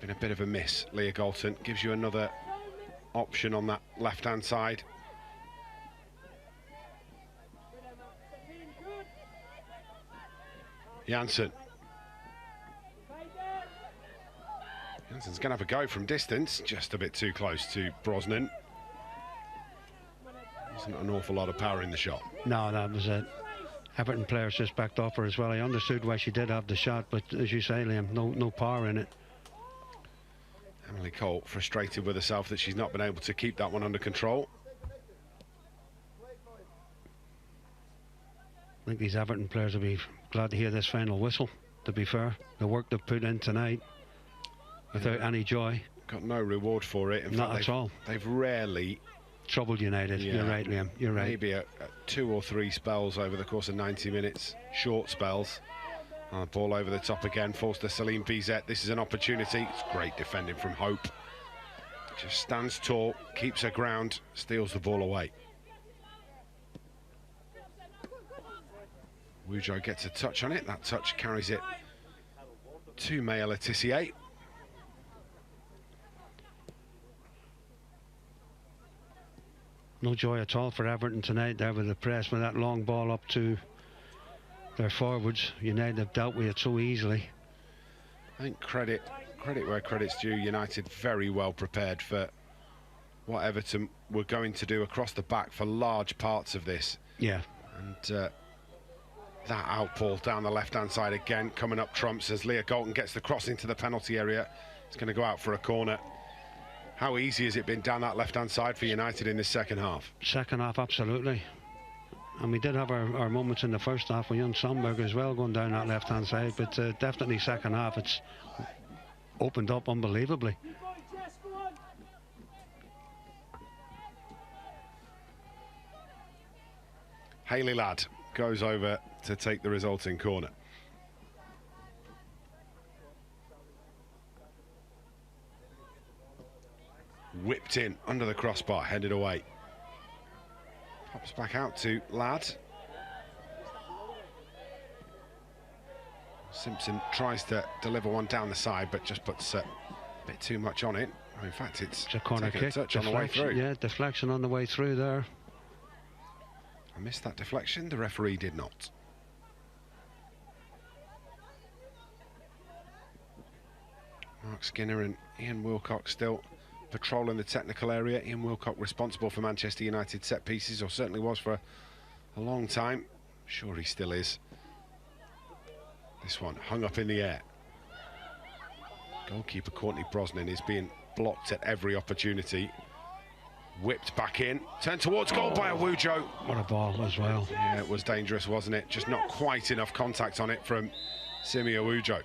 Been a bit of a miss. Leah Galton gives you another option on that left-hand side. Janssen. Janssen's going to have a go from distance, just a bit too close to Brosnan. Wasn't an awful lot of power in the shot. No, that was it. Everton players just backed off her as well. I understood why she did have the shot, but as you say, Liam, no power in it. Emily Cole frustrated with herself that she's not been able to keep that one under control. I think these Everton players will be glad to hear this final whistle, to be fair. The work they've put in tonight, without any joy. Got no reward for it. In Not fact, at all. They've rarely... Troubled United. Yeah, You're right, Liam. You're right. Maybe a 2 or 3 spells over the course of 90 minutes. Short spells. Ball over the top again. Falls to Celine Bizet. This is an opportunity. It's great defending from Hope. Just stands tall, keeps her ground, steals the ball away. Wujo gets a touch on it. That touch carries it to Maya Letitia. No joy at all for Everton tonight there with the press, with that long ball up to their forwards. United have dealt with it so easily. I think credit where credit's due. United very well prepared for what Everton were going to do across the back for large parts of this. Yeah. And that outball down the left-hand side again, coming up trumps as Leah Galton gets the cross into the penalty area. It's going to go out for a corner. How easy has it been down that left-hand side for United in the second half? Second half, absolutely. And we did have our moments in the first half with Jan Sandberg as well going down that left-hand side, but definitely second half it's opened up unbelievably. Hayley Ladd goes over to take the resulting corner. Whipped in under the crossbar, headed away. Pops back out to Ladd. Simpson tries to deliver one down the side, but just puts a bit too much on it. In fact, it's a corner kick. Touch on the way through. Yeah, deflection on the way through there. I missed that deflection. The referee did not. Mark Skinner and Ian Wilcock still patrolling the technical area. Ian Wilcock responsible for Manchester United set pieces, or certainly was for a long time. Sure he still is. This one hung up in the air. Goalkeeper Courtney Brosnan is being blocked at every opportunity. Whipped back in, turned towards goal by Awujo. What a ball as well. Yeah, it was dangerous, wasn't it? Just not quite enough contact on it from Simi Awujo.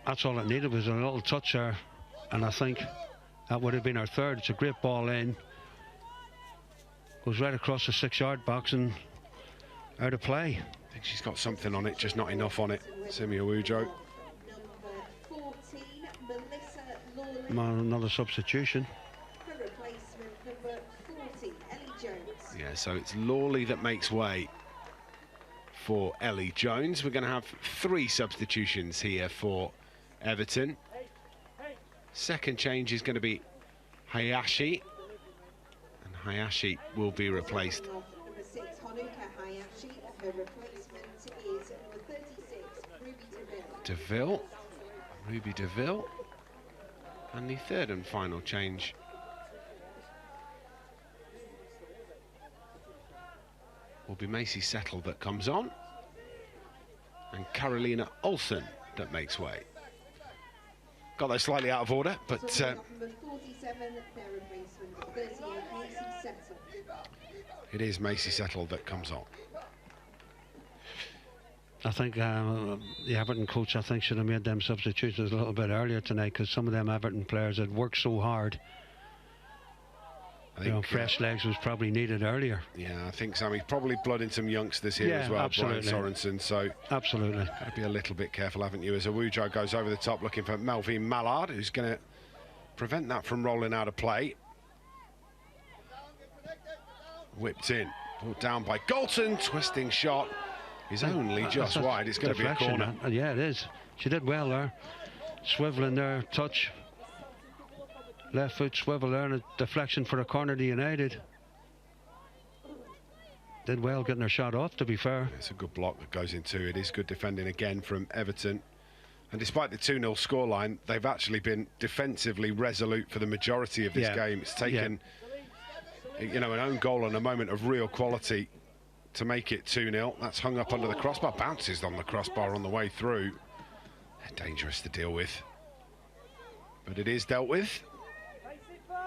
That's all it needed, was a little touch there, and I think that would have been our third. It's a great ball in. Goes right across the 6-yard box and out of play. I think she's got something on it, just not enough on it. Simi Awujo. Number 14, Melissa Lawley. Another substitution. Her replacement, number 40, Ellie Jones. Yeah, so it's Lawley that makes way for Ellie Jones. We're going to have 3 substitutions here for Everton. Second change is going to be Hayashi, and Hayashi will be replaced. Number 6, Hanuka Hayashi. Her replacement is number 36, Ruby DeVille. Ruby DeVille. And the third and final change will be Macy Settle that comes on, and Carolina Olsen that makes way. Got those slightly out of order, but Number 47, their replacement, 38, Macy Settle. it is Macy Settle that comes on. I think the Everton coach, I think, should have made them substitutions a little bit earlier tonight, because some of them Everton players had worked so hard. I think, fresh legs was probably needed earlier. Yeah, I think Sammy's probably blooding some youngsters here as well, absolutely. Brian Sorensen, so absolutely. Got to be a little bit careful, haven't you, as Awujo goes over the top looking for Melvin Mallard, who's going to prevent that from rolling out of play. Whipped in, pulled down by Galton, twisting shot is only just wide. It's going to be a corner. Yeah, it is. She did well there. Swiveling there, touch. Left foot swivel there and a deflection for a corner to United. Did well getting her shot off, to be fair. It's a good block that goes into it. Is good defending again from Everton. And despite the 2-0 scoreline, they've actually been defensively resolute for the majority of this game. It's taken, you know, an own goal and a moment of real quality to make it 2-0. That's hung up under the crossbar, bounces on the crossbar on the way through. They're dangerous to deal with, but it is dealt with.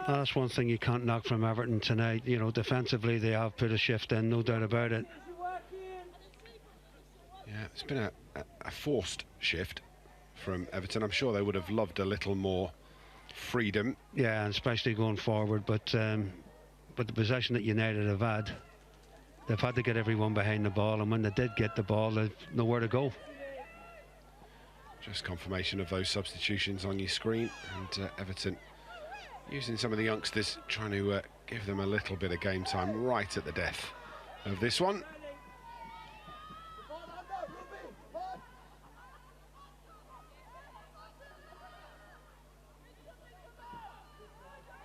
That's one thing you can't knock from Everton tonight. You know, defensively they have put a shift in, no doubt about it. Yeah, it's been a forced shift from Everton. I'm sure they would have loved a little more freedom. Yeah, and especially going forward, but the possession that United have had, they've had to get everyone behind the ball, and when they did get the ball, they've nowhere to go. Just confirmation of those substitutions on your screen, and Everton using some of the youngsters, trying to give them a little bit of game time right at the death of this one.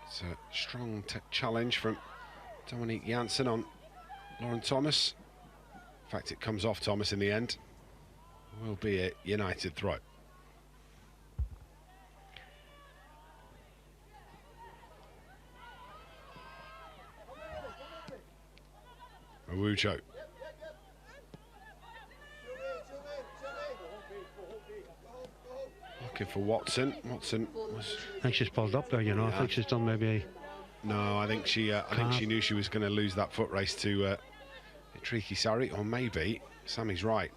It's a strong challenge from Dominique Janssen on Lauren Thomas. In fact, it comes off Thomas in the end. Will be a United throw. Awujo. Looking for Watson. Watson was. I think she's pulled up there, you know. I think she's done maybe. No, I think she knew she was going to lose that foot race to Tricky Sari, or maybe Sammy's right.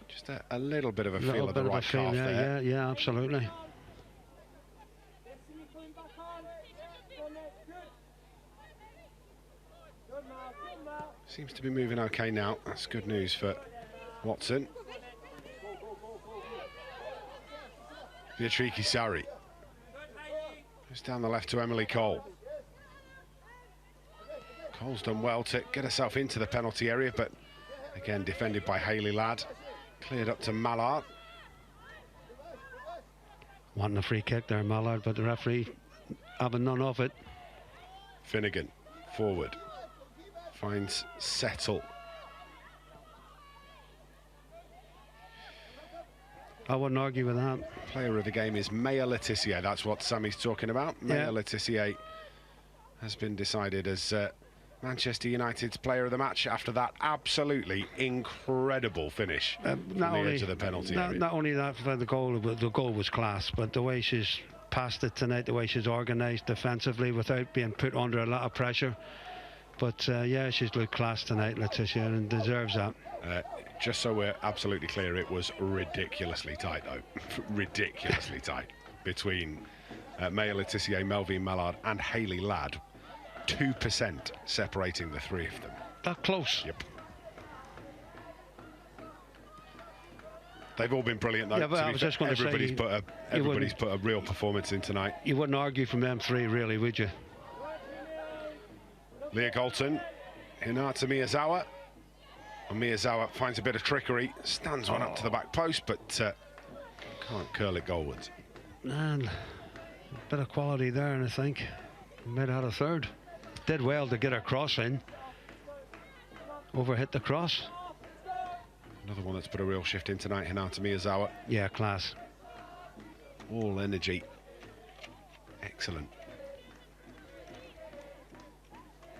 Just a little bit of a feel of the right calf there. Yeah, absolutely. Seems to be moving okay now. That's good news for Watson. Beatrice Sari. Goes down the left to Emily Cole. Cole's done well to get herself into the penalty area, but again defended by Hayley Ladd. Cleared up to Mallard. Wanting a free kick there, Mallard, but the referee having none of it. Finnegan, forward. Finds Settle. I wouldn't argue with that. Player of the game is Maya Letitia. That's what Sammy's talking about. Maya Letitia has been decided as Manchester United's player of the match after that absolutely incredible finish from the edge of the penalty area. Not only that for the goal, but the goal was class, but the way she's passed it tonight, the way she's organised defensively without being put under a lot of pressure. But yeah, she's looked class tonight, Letitia, and deserves that. Just so we're absolutely clear, it was ridiculously tight, though. Ridiculously tight between Maya Letitia, Melvin Mallard and Hayley Ladd. 2% separating the three of them. That close? Yep. They've all been brilliant, though. Yeah, but I was just going to say, everybody's put a real performance in tonight. You wouldn't argue from them three, really, would you? Leah Galton, Hinata Miyazawa. And Miyazawa finds a bit of trickery, stands one up to the back post, but can't curl it goalwards. And a bit of quality there, and I think made out a third. Did well to get her cross in. Overhit the cross. Another one that's put a real shift in tonight, Hinata Miyazawa. Yeah, class. All energy. Excellent.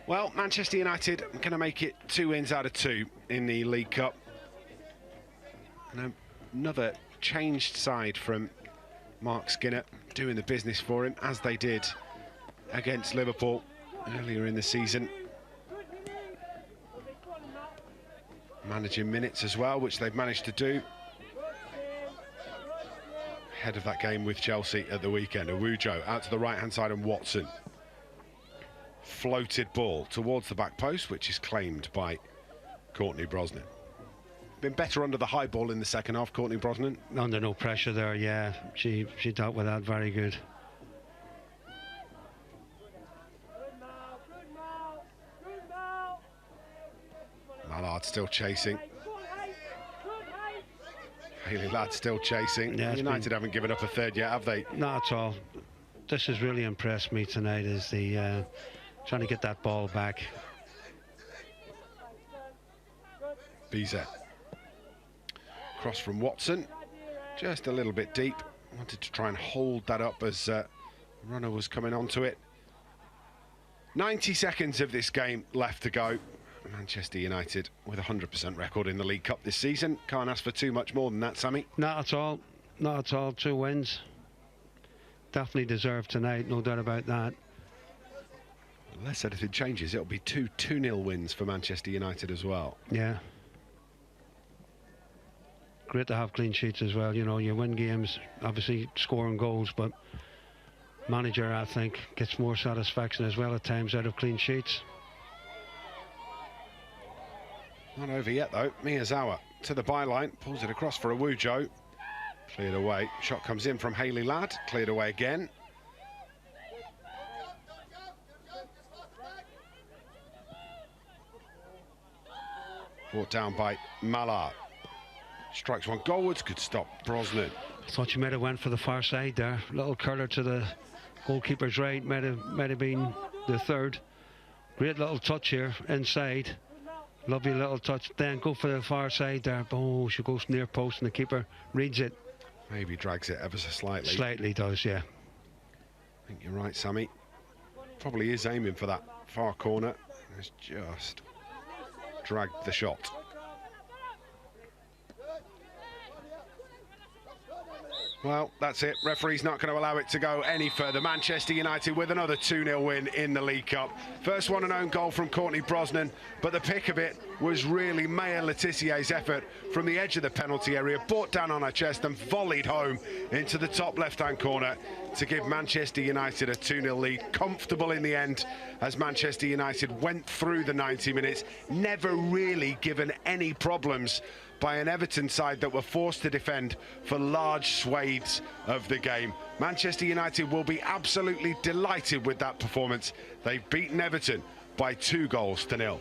Well, Manchester United are going to make it 2 wins out of 2 in the League Cup. And another changed side from Mark Skinner, doing the business for him, as they did against Liverpool earlier in the season. Managing minutes as well, which they've managed to do. Ahead of that game with Chelsea at the weekend. Awujo out to the right-hand side and Watson. Floated ball towards the back post, which is claimed by Courtney Brosnan. Been better under the high ball in the second half, Courtney Brosnan. Under no pressure there, yeah. She dealt with that very good. Mallard still chasing. Hayley Ladd still chasing. Yeah, United haven't given up a third yet, have they? Not at all. this has really impressed me tonight, is the trying to get that ball back. Bizet. Cross from Watson, just a little bit deep. Wanted to try and hold that up as runner was coming onto it. 90 seconds of this game left to go. Manchester United with a 100% record in the League Cup this season. Can't ask for too much more than that, Sammy. Not at all. Not at all. 2 wins. Definitely deserved tonight, no doubt about that. Unless anything changes, it'll be 2-0 wins for Manchester United as well. Yeah. Great to have clean sheets as well. You know, you win games, obviously scoring goals, but manager, I think, gets more satisfaction as well at times out of clean sheets. Not over yet, though. Miyazawa to the byline, pulls it across for Awujo. Cleared away. Shot comes in from Hayley Ladd. Cleared away again. Brought down by Mallard. Strikes one goalwards. Good stop, Brosnan. I thought you might have went for the far side there. Little curler to the goalkeeper's right. Might have been the third. Great little touch here inside. Lovely little touch. Then go for the far side there. Oh, she goes near post and the keeper reads it. Maybe drags it ever so slightly. Slightly does, yeah. I think you're right, Sammy. Probably is aiming for that far corner. Has just dragged the shot. Well, that's it. Referee's not going to allow it to go any further. Manchester United with another 2-0 win in the League Cup. First one, an own goal from Courtney Brosnan, but the pick of it was really Maya Letizier's effort from the edge of the penalty area, brought down on her chest and volleyed home into the top left-hand corner to give Manchester United a 2-0 lead. Comfortable in the end as Manchester United went through the 90 minutes, never really given any problems by an Everton side that were forced to defend for large swathes of the game. Manchester United will be absolutely delighted with that performance. They've beaten Everton by 2-0.